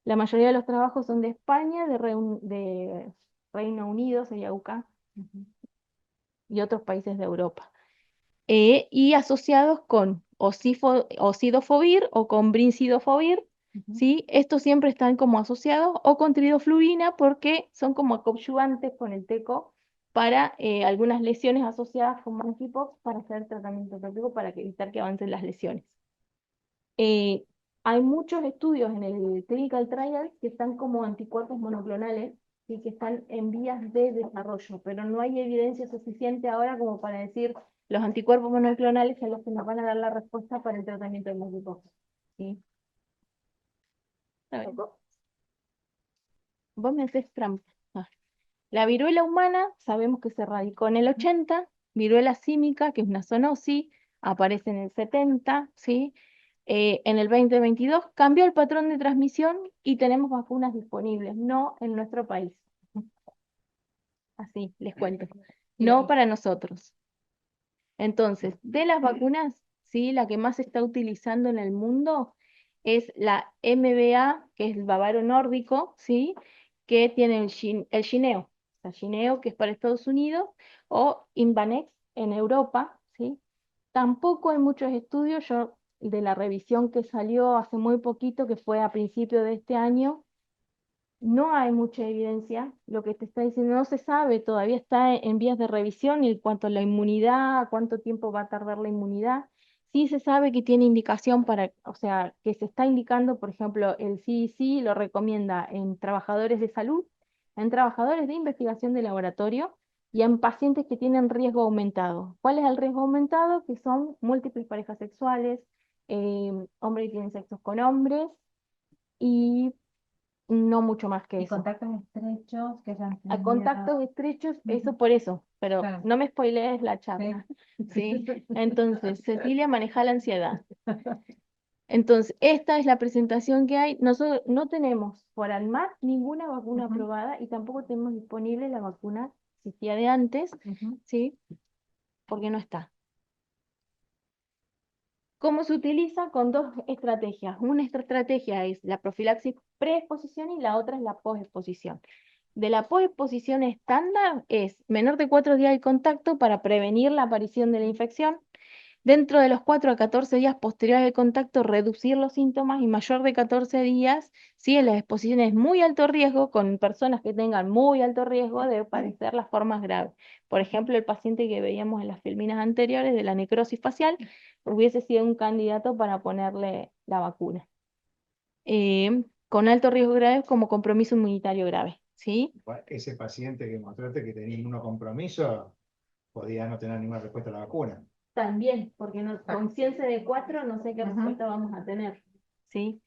La mayoría de los trabajos son de España, de Reino Unido, sería UK, y otros países de Europa. Y asociados con ocidofovir o con brincidofovir, ¿sí? Estos siempre están como asociados, o con tridofluorina porque son como coadyuvantes con el teco para algunas lesiones asociadas con monkeypox, para hacer tratamiento tópico para evitar que avancen las lesiones. Hay muchos estudios en el clinical trial que están como anticuerpos monoclonales y que están en vías de desarrollo, pero no hay evidencia suficiente ahora como para decir los anticuerpos monoclonales son los que nos van a dar la respuesta para el tratamiento del monkeypox. ¿Sí? A ver. Vos me haces trampa. La viruela humana sabemos que se radicó en el 80, viruela símica, que es una zoonosis, aparece en el 70, ¿sí? En el 2022 cambió el patrón de transmisión y tenemos vacunas disponibles, no en nuestro país. Así, les cuento. No para nosotros. Entonces, de las vacunas, ¿sí? La que más se está utilizando en el mundo es la MVA, que es el bávaro nórdico, ¿sí? Que tiene el Shineo. O sea, Shineo, que es para Estados Unidos, o Invanex en Europa, ¿sí? Tampoco hay muchos estudios, yo de la revisión que salió hace muy poquito, que fue a principio de este año, no hay mucha evidencia. Lo que te está diciendo no se sabe, todavía está en vías de revisión en cuanto a la inmunidad, cuánto tiempo va a tardar la inmunidad. Sí se sabe que tiene indicación para, o sea, que se está indicando, por ejemplo, el CDC lo recomienda en trabajadores de salud, en trabajadores de investigación de laboratorio y en pacientes que tienen riesgo aumentado. ¿Cuál es el riesgo aumentado? Que son múltiples parejas sexuales, hombres que tienen sexos con hombres y no mucho más que Y eso. contactos estrechos que hayan A tenido. contactos estrechos, eso Ujú. por eso, pero Claro. no me spoilees la charla, ¿sí? Entonces, Cecilia maneja la ansiedad. Entonces, esta es la presentación que hay. Nosotros no tenemos por ANMAT ninguna vacuna Ujú. aprobada y tampoco tenemos disponible la vacuna que existía de antes, Ujú. ¿sí? Porque no está. ¿Cómo se utiliza? Con dos estrategias. Una estrategia es la profilaxis preexposición y la otra es la posexposición. De la posexposición estándar es menor de 4 días de contacto para prevenir la aparición de la infección. Dentro de los 4 a 14 días posteriores al contacto, reducir los síntomas y mayor de 14 días, si en las exposiciones muy alto riesgo, con personas que tengan muy alto riesgo de padecer las formas graves. Por ejemplo, el paciente que veíamos en las filminas anteriores de la necrosis facial hubiese sido un candidato para ponerle la vacuna. Con alto riesgo grave como compromiso inmunitario grave, ¿sí? Ese paciente que mostraste que tenía inmunocompromiso podía no tener ninguna respuesta a la vacuna. También, porque no, con ciencia de 4 no sé qué Ujú. respuesta vamos a tener, ¿sí?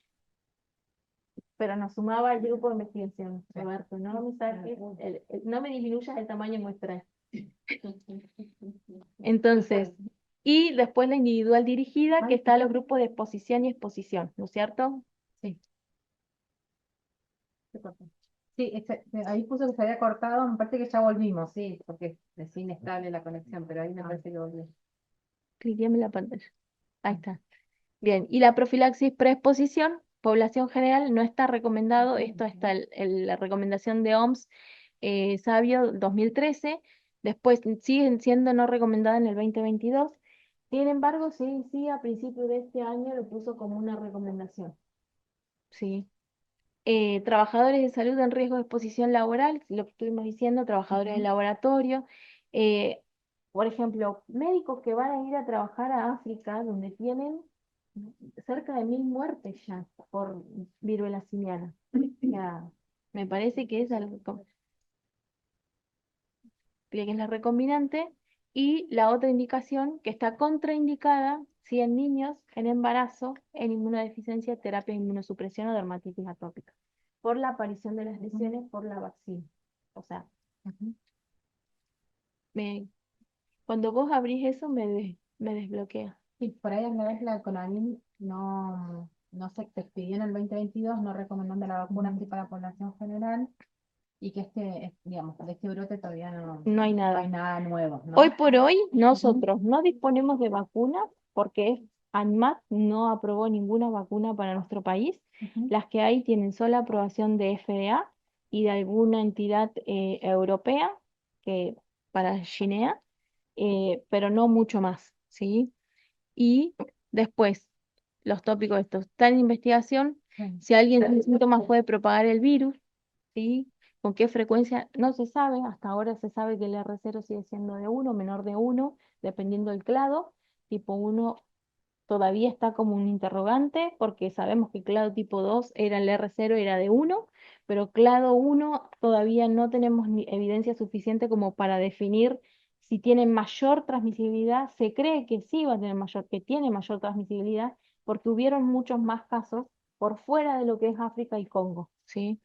Pero nos sumaba al grupo de investigación, Roberto, no me saques, no me disminuyas el tamaño muestral. Entonces, y después la individual dirigida, que está los grupos de exposición y exposición, ¿no es cierto? Sí. Sí, ahí puso que se había cortado, me parece que ya volvimos, sí, porque es inestable la conexión, pero ahí me parece que volvió. Cliqueame la pantalla. Ahí está. Bien, y la profilaxis preexposición, población general, no está recomendado, esto está la recomendación de OMS Sabio 2013, después siguen siendo no recomendadas en el 2022, sin embargo, sí, a principios de este año lo puso como una recomendación, ¿sí? Trabajadores de salud en riesgo de exposición laboral, lo que estuvimos diciendo, trabajadores de Ujú. laboratorio, eh, por ejemplo, médicos que van a ir a trabajar a África, donde tienen cerca de 1000 muertes ya por viruela simiana. Ya, me parece que es que es la recombinante, y la otra indicación que está contraindicada si en niños en embarazo, en inmunodeficiencia, terapia de inmunosupresión o dermatitis atópica, por la aparición de las lesiones por la vacuna. O sea, Ujú. me, cuando vos abrís eso me desbloquea. Sí, por ahí alguna vez la CONAMIN no se expidió en el 2022, no recomendando la vacuna así para la población general, y que digamos, de este brote todavía No hay no nada. hay nada nuevo, ¿no? Hoy por hoy nosotros no disponemos de vacunas porque ANMAT no aprobó ninguna vacuna para nuestro país. Ujú. Las que hay tienen sola aprobación de FDA y de alguna entidad europea que para Guinea, pero no mucho más, ¿sí? Y después, los tópicos estos, está en investigación. Sí. Si alguien tiene síntomas puede propagar el virus, ¿sí? ¿Con qué frecuencia? No se sabe, hasta ahora se sabe que el R0 sigue siendo de 1, menor de 1, dependiendo del clado. Tipo 1 todavía está como un interrogante, porque sabemos que clado tipo 2 era el R0, era de 1, pero clado 1 todavía no tenemos evidencia suficiente como para definir si tiene mayor transmisibilidad. Se cree que sí va a tener que tiene mayor transmisibilidad, porque hubieron muchos más casos por fuera de lo que es África y Congo, ¿sí?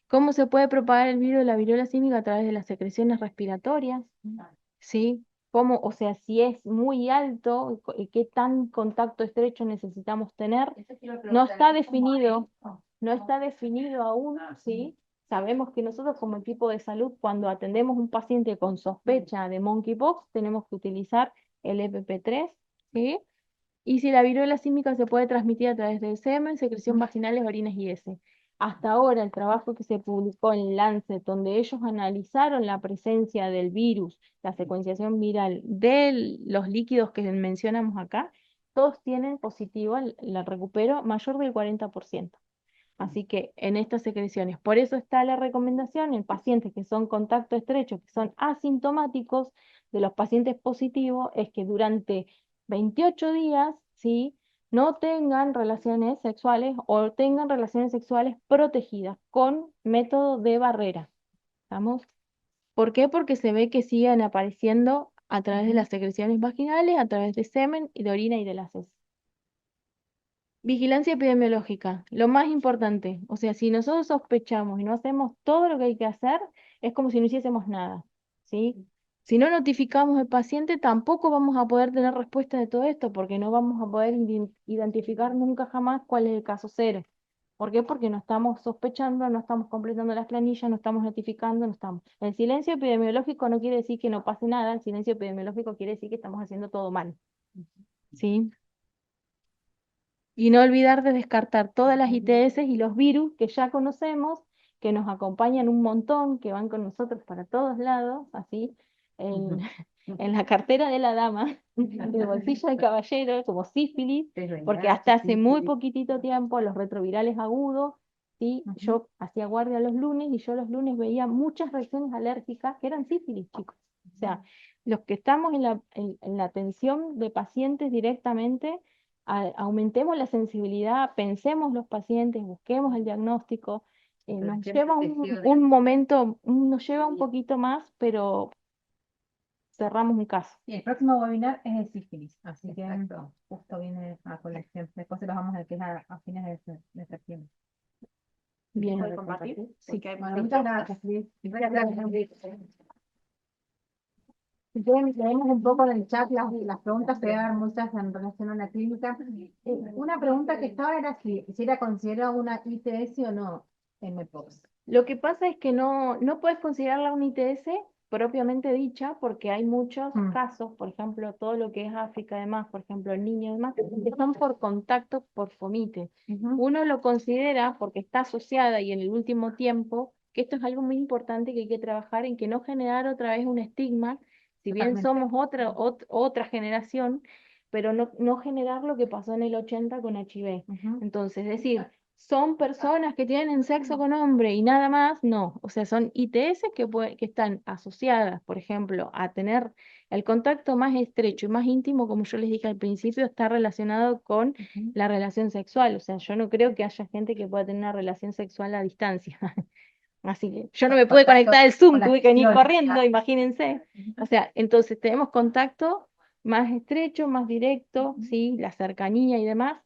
¿Cómo se puede propagar el virus de la viruela símica? A través de las secreciones respiratorias, ¿sí? ¿Cómo, o sea, si es muy alto, qué tan contacto estrecho necesitamos tener? No está definido, no está definido aún, ¿sí? Sabemos que nosotros como equipo de salud, cuando atendemos un paciente con sospecha de monkeypox, tenemos que utilizar el EPP3, ¿sí? Y si la viruela símica se puede transmitir a través del semen, secreción vaginales, orinas y heces. hasta ahora el trabajo que se publicó en Lancet, donde ellos analizaron la presencia del virus, la secuenciación viral de los líquidos que mencionamos acá, todos tienen positivo el recupero mayor del 40%. Así que en estas secreciones, por eso está la recomendación en pacientes que son contacto estrecho, que son asintomáticos de los pacientes positivos, es que durante 28 días, ¿sí?, no tengan relaciones sexuales o tengan relaciones sexuales protegidas con método de barrera. ¿Estamos? ¿Por qué? Porque se ve que siguen apareciendo a través de las secreciones vaginales, a través de semen y de orina y de las heces. Vigilancia epidemiológica, lo más importante. O sea, si nosotros sospechamos y no hacemos todo lo que hay que hacer, es como si no hiciésemos nada, ¿sí? Si no notificamos al paciente, tampoco vamos a poder tener respuesta de todo esto, porque no vamos a poder identificar nunca jamás cuál es el caso cero. ¿Por qué? Porque no estamos sospechando, no estamos completando las planillas, no estamos notificando, no estamos. El silencio epidemiológico no quiere decir que no pase nada, el silencio epidemiológico quiere decir que estamos haciendo todo mal, ¿sí? Y no olvidar de descartar todas las ITS y los virus que ya conocemos, que nos acompañan un montón, que van con nosotros para todos lados, así, en, en la cartera de la dama, en el bolsillo del caballero, como sífilis, porque hasta hace muy poquitito tiempo los retrovirales agudos, ¿sí? Yo hacía guardia los lunes y yo los lunes veía muchas reacciones alérgicas que eran sífilis, chicos. O sea, los que estamos en la atención de pacientes directamente, aumentemos la sensibilidad, pensemos los pacientes, busquemos el diagnóstico. Nos lleva un momento, nos lleva un poquito más, pero cerramos un caso. Y el próximo webinar es de sífilis, así que justo viene a colección. Después se los vamos a decir a fines de septiembre. Bien, ¿Puede compartir? sí. Porque hay Bueno, muchas gracias, Cris. Si quieren, leemos un poco en el chat las preguntas, que dar muchas en relación a la clínica. Una pregunta que estaba era si era considerada una ITS o no MPOX. Lo que pasa es que no puedes considerarla una ITS propiamente dicha, porque hay muchos casos, por ejemplo, todo lo que es África, además, por ejemplo, el niño, además, que son por contacto por fomite. Uno lo considera porque está asociada y en el último tiempo, que esto es algo muy importante que hay que trabajar en que no generar otra vez un estigma, si bien somos otra generación, pero no generar lo que pasó en el 80 con HIV. Entonces, es decir, son personas que tienen sexo con hombre y nada más, no. O sea, son ITS que están asociadas, por ejemplo, a tener el contacto más estrecho y más íntimo, como yo les dije al principio, está relacionado con la relación sexual. O sea, yo no creo que haya gente que pueda tener una relación sexual a distancia. Así que yo no me pude conectar al Zoom, tuve que venir corriendo, imagínense. O sea, entonces tenemos contacto más estrecho, más directo, ¿sí? La cercanía y demás.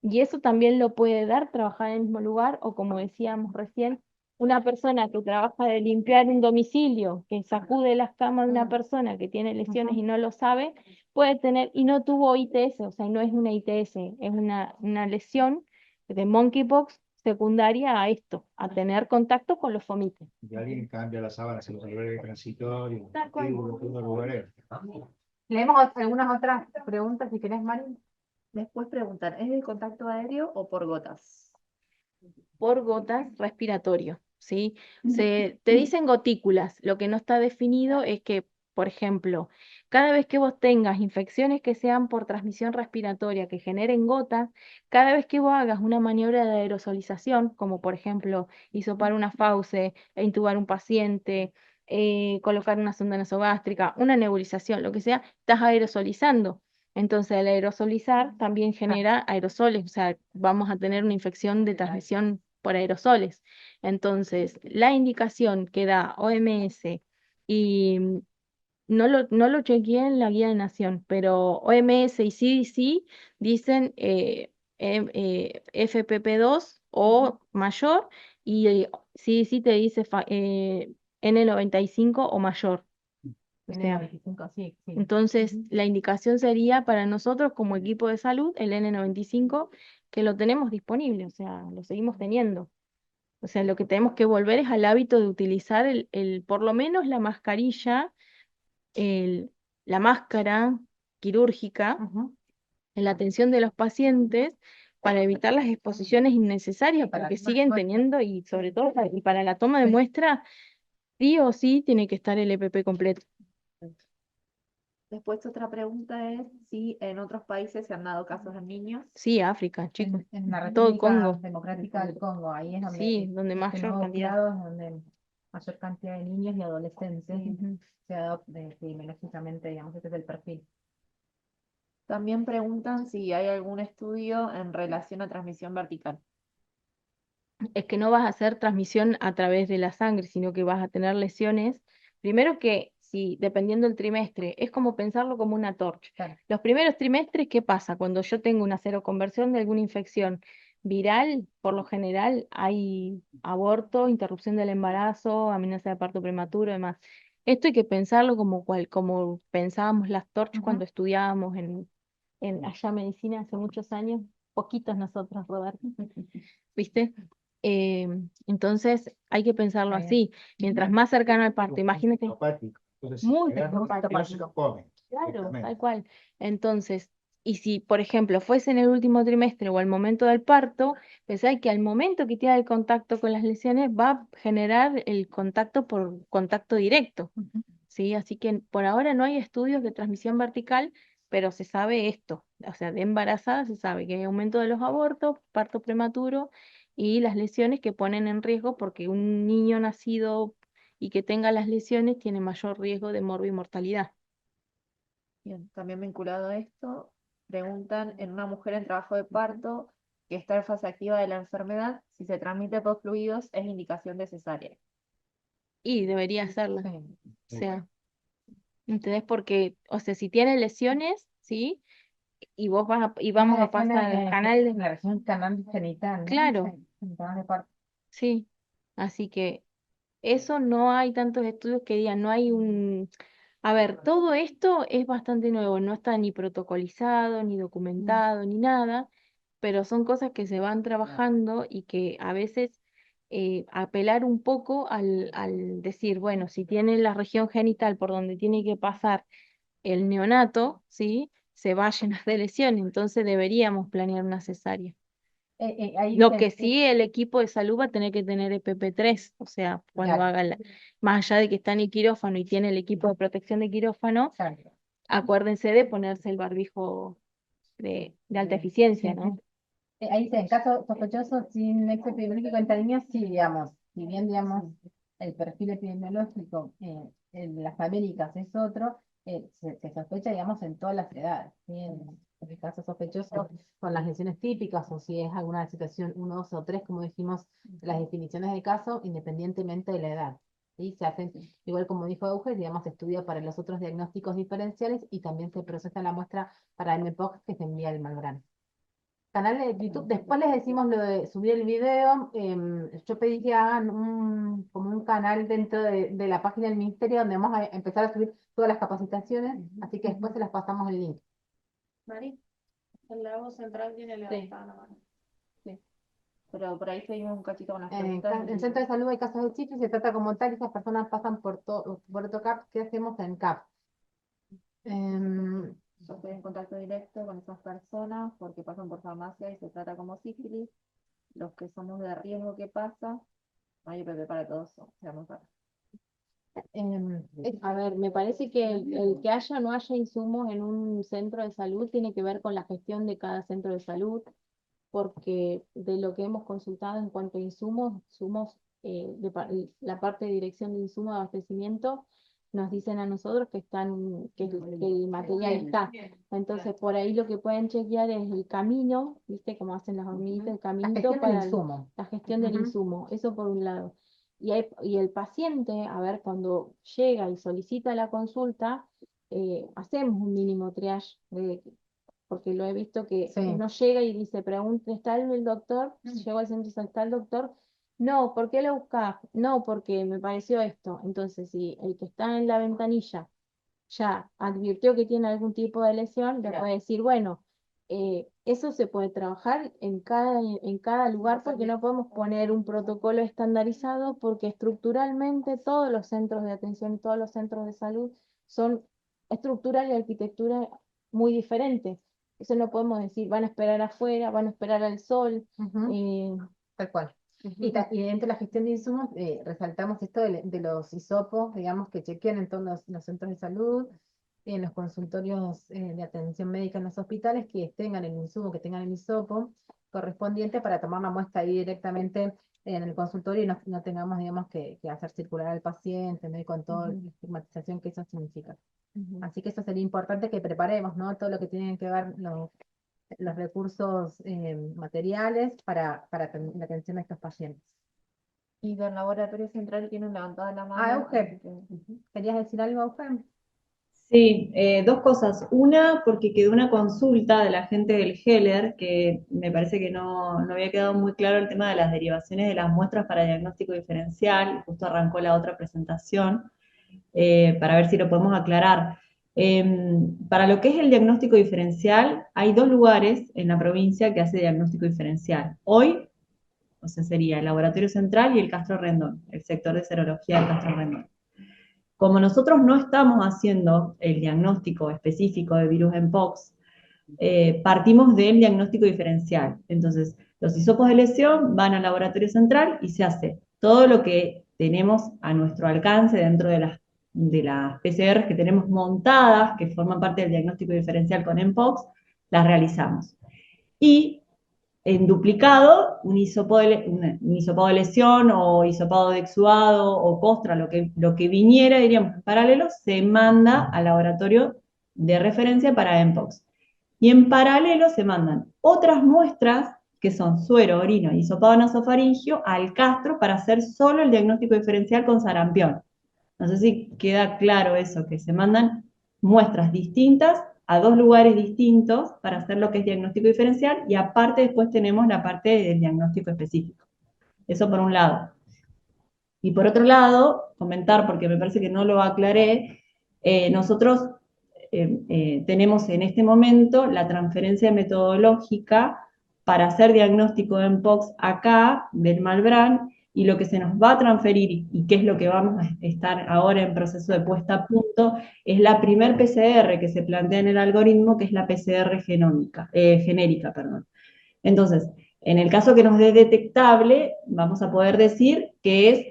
Y eso también lo puede dar trabajar en el mismo lugar, o como decíamos recién, una persona que trabaja de limpiar un domicilio, que sacude las camas de una persona que tiene lesiones y no lo sabe, puede tener, y no tuvo ITS, o sea, no es una ITS, es una lesión de monkeypox secundaria a esto, a tener contacto con los fomites. Y alguien cambia las sábanas en los albergues transitorios, Tal cual. lugares. Leemos algunas otras preguntas, si querés, Mari. Después preguntar, ¿es de contacto aéreo o por gotas? Por gotas respiratorio, ¿sí? Te dicen gotículas, lo que no está definido es que, por ejemplo, cada vez que vos tengas infecciones que sean por transmisión respiratoria, que generen gotas, cada vez que vos hagas una maniobra de aerosolización, como por ejemplo hisopar una fauce, intubar un paciente, colocar una sonda nasogástrica, una nebulización, lo que sea, estás aerosolizando. Entonces, al aerosolizar también genera aerosoles, o sea, vamos a tener una infección de transmisión por aerosoles. Entonces, la indicación que da OMS, y no lo chequeé en la guía de Nación, pero OMS y CDC dicen FPP2 o mayor, y CDC te dice N95 o mayor. O sea, N95, sí. entonces, la indicación sería para nosotros como equipo de salud, el N95, que lo tenemos disponible, o sea, lo seguimos teniendo. O sea, lo que tenemos que volver es al hábito de utilizar por lo menos la mascarilla, la máscara quirúrgica en la atención de los pacientes para evitar las exposiciones innecesarias, Para porque las siguen muestras. teniendo, y sobre todo y para la toma de muestra, sí o sí tiene que estar el EPP completo. Después otra pregunta es si en otros países se han dado casos en niños. Sí, África, chicos. En la Todo República Congo. Democrática del Congo, ahí es donde Sí, donde este mayor nuevo cantidad. clado es donde mayor cantidad de niños y adolescentes Ujú. se adoptan epidemiológicamente, digamos, este es el perfil. También preguntan si hay algún estudio en relación a transmisión vertical. Es que no vas a hacer transmisión a través de la sangre, sino que vas a tener lesiones. Primero que, si dependiendo del trimestre, es como pensarlo como una torcha. Claro. Los primeros trimestres, ¿qué pasa? Cuando yo tengo una seroconversión de alguna infección viral, por lo general hay aborto, interrupción del embarazo, amenaza de parto prematuro, demás. Esto hay que pensarlo como pensábamos las torchas cuando estudiábamos en allá medicina hace muchos años, poquitos nosotros, Roberto, ¿viste? Eh, entonces hay que pensarlo así. Mientras más cercano al parto, imagínate, Hepático. Entonces, si muy pegas, no hepático. se come. Claro, Directamente. tal cual. Entonces, y si, por ejemplo, fuese en el último trimestre o al momento del parto, pensá que al momento que tiene el contacto con las lesiones va a generar el contacto por contacto directo, ¿sí? Así que por ahora no hay estudios de transmisión vertical, pero se sabe esto, o sea, de embarazada se sabe que hay aumento de los abortos, parto prematuro y las lesiones que ponen en riesgo porque un niño nacido y que tenga las lesiones tiene mayor riesgo de mortalidad. Bien, también vinculado a esto, preguntan en una mujer en trabajo de parto que está en fase activa de la enfermedad, si se transmite por fluidos es indicación de cesárea. Y debería hacerlo. Sí. O sea, ¿entendés? Porque, o sea, si tiene lesiones, ¿sí? Y vos y vamos a pasar al canal de... la región canal genital, ¿no? Claro, Sí, en canal de parto. sí. Así que eso no hay tantos estudios que digan, no hay un... A ver, todo esto es bastante nuevo, no está ni protocolizado, ni documentado, ni nada, pero son cosas que se van trabajando y que a veces apelar un poco al decir, bueno, si tiene la región genital por donde tiene que pasar el neonato, ¿sí? Se va a llenar de lesiones, entonces deberíamos planear una cesárea. Ahí Lo dicen, que sí, el equipo de salud va a tener que tener EPP3, o sea, cuando claro, haga más allá de que está en el quirófano y tiene el equipo de protección de quirófano, claro. acuérdense de ponerse el barbijo de alta eficiencia, ¿no? Ahí dice, en caso sospechoso sin nexo epidemiológico entre niños, sí, digamos, si bien, digamos, el perfil epidemiológico en las Américas es otro, se sospecha, digamos, en todas las edades, ¿sí? En el caso sospechoso con las lesiones típicas o si es alguna situación 1, 2 o 3, como dijimos, las definiciones de caso, independientemente de la edad. ¿Sí? Se hacen, igual como dijo Euge, digamos, se estudia para los otros diagnósticos diferenciales y también se procesa la muestra para MPOC que se envía al Malgrano. Canal de YouTube. Después les decimos lo de subir el video. Yo pedí que hagan como un canal dentro de la página del ministerio donde vamos a empezar a subir todas las capacitaciones, así que después se las pasamos el link. Mari, el lago central tiene levantada la mano. Pero por ahí seguimos un cachito con las En preguntas. el centro de salud hay casos de chifre y se trata como tal, esas personas pasan por otro CAP. ¿Qué hacemos en CAP? Em, Yo estoy en contacto directo con esas personas porque pasan por farmacia y se trata como sífilis. Los que somos de riesgo, ¿qué pasa? No hay EPP para todos, seamos raros. A ver, me parece que el que haya o no haya insumos en un centro de salud tiene que ver con la gestión de cada centro de salud, porque de lo que hemos consultado en cuanto a insumos la parte de dirección de insumos de abastecimiento, nos dicen a nosotros que el material está. Entonces, por ahí lo que pueden chequear es el camino, ¿viste? Como hacen las hormiguitas, el la caminito gestión del para insumo. la gestión del insumo. Eso por un lado. Y el paciente, a ver, cuando llega y solicita la consulta, hacemos un mínimo triage, porque lo he visto que Sí. uno llega y dice, pregunta, ¿está el doctor? Llego al centro, ¿está el doctor? No, ¿por qué lo buscas? No, porque me pareció esto. Entonces, si el que está en la ventanilla ya advirtió que tiene algún tipo de lesión, le puede decir, bueno, eso se puede trabajar en cada lugar porque no podemos poner un protocolo estandarizado porque estructuralmente todos los centros de atención y todos los centros de salud son estructura y arquitectura muy diferentes. Eso no podemos decir, van a esperar afuera, van a esperar al sol. Ujú. Tal cual. Y, Ujú. y dentro de la gestión de insumos, resaltamos esto de los hisopos, digamos, que chequean en todos los centros de salud, en los consultorios de atención médica en los hospitales, que tengan el insumo, que tengan el hisopo correspondiente para tomar la muestra ahí directamente en el consultorio y no tengamos, digamos, que hacer circular al paciente, ¿no? Y con toda la estigmatización que eso significa. Así que eso sería importante que preparemos, ¿no? Todo lo que tienen que ver los recursos materiales para la atención a estos pacientes. Y del laboratorio central tienen levantada la mano. Euge, ¿querías decir algo, Euge? Sí, dos cosas. Una, porque quedó una consulta de la gente del Heller, que me parece que no había quedado muy claro el tema de las derivaciones de las muestras para diagnóstico diferencial, y justo arrancó la otra presentación, para ver si lo podemos aclarar. Para lo que es el diagnóstico diferencial, hay dos lugares en la provincia que hace diagnóstico diferencial. Hoy, o sea, sería el Laboratorio Central y el Castro Rendón, el sector de serología del Castro Rendón. Como nosotros no estamos haciendo el diagnóstico específico de virus mpox, partimos del diagnóstico diferencial. Entonces, los hisopos de lesión van al laboratorio central y se hace todo lo que tenemos a nuestro alcance dentro de las PCRs que tenemos montadas, que forman parte del diagnóstico diferencial con mpox, las realizamos. Y en duplicado, un hisopado de lesión o hisopado de exudado o costra, lo que viniera, diríamos, en paralelo, se manda al laboratorio de referencia para mpox. Y en paralelo se mandan otras muestras, que son suero, orina y hisopado nasofaringio, al Castro para hacer solo el diagnóstico diferencial con sarampión. No sé si queda claro eso, que se mandan muestras distintas a dos lugares distintos para hacer lo que es diagnóstico diferencial y aparte después tenemos la parte del diagnóstico específico. Eso por un lado. Y por otro lado, comentar, porque me parece que no lo aclaré, nosotros tenemos en este momento la transferencia metodológica para hacer diagnóstico de mpox acá, del Malbrán, y lo que se nos va a transferir, y qué es lo que vamos a estar ahora en proceso de puesta a punto, es la primer PCR que se plantea en el algoritmo, que es la PCR genérica. Entonces, en el caso que nos dé detectable, vamos a poder decir que es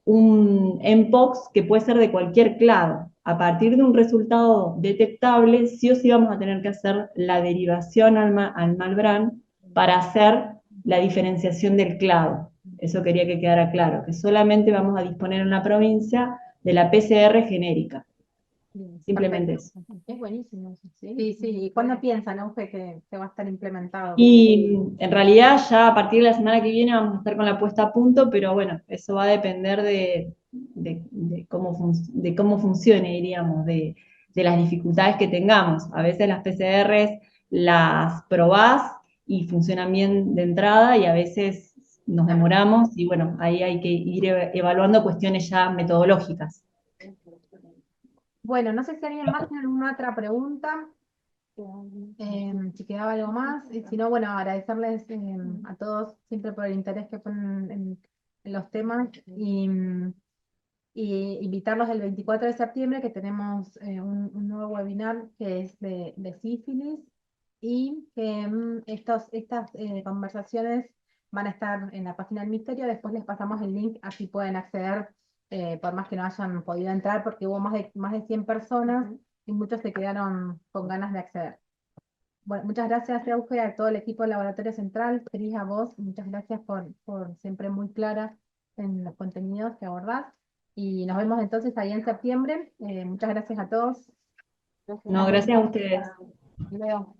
un mpox que puede ser de cualquier clado. A partir de un resultado detectable, sí o sí vamos a tener que hacer la derivación al Malbrán para hacer la diferenciación del clado. Eso quería que quedara claro, que solamente vamos a disponer en la provincia de la PCR genérica. Simplemente eso. Es buenísimo eso, ¿sí? Sí, sí. ¿Y cuándo piensan, Euge, que va a estar implementado? Y en realidad ya a partir de la semana que viene vamos a estar con la puesta a punto, pero bueno, eso va a depender de cómo funcione, diríamos, de las dificultades que tengamos. A veces las PCRs las probás y funcionan bien de entrada y a veces nos demoramos y bueno, ahí hay que ir evaluando cuestiones ya metodológicas. Bueno, no sé si alguien más tiene alguna otra pregunta. Si quedaba algo más, y si no, bueno, agradecerles a todos siempre por el interés que ponen en los temas y invitarlos el 24 de septiembre que tenemos un nuevo webinar que es de sífilis y que estas conversaciones van a estar en la página del Ministerio, después les pasamos el link, así pueden acceder por más que no hayan podido entrar porque hubo más de 100 personas y muchos se quedaron con ganas de acceder. Bueno, muchas gracias, Euge, a todo el equipo del Laboratorio Central, Cris, a vos, muchas gracias por siempre muy clara en los contenidos que abordás. Y nos vemos entonces ahí en septiembre. Muchas gracias a todos. No, gracias a ustedes. Hasta luego.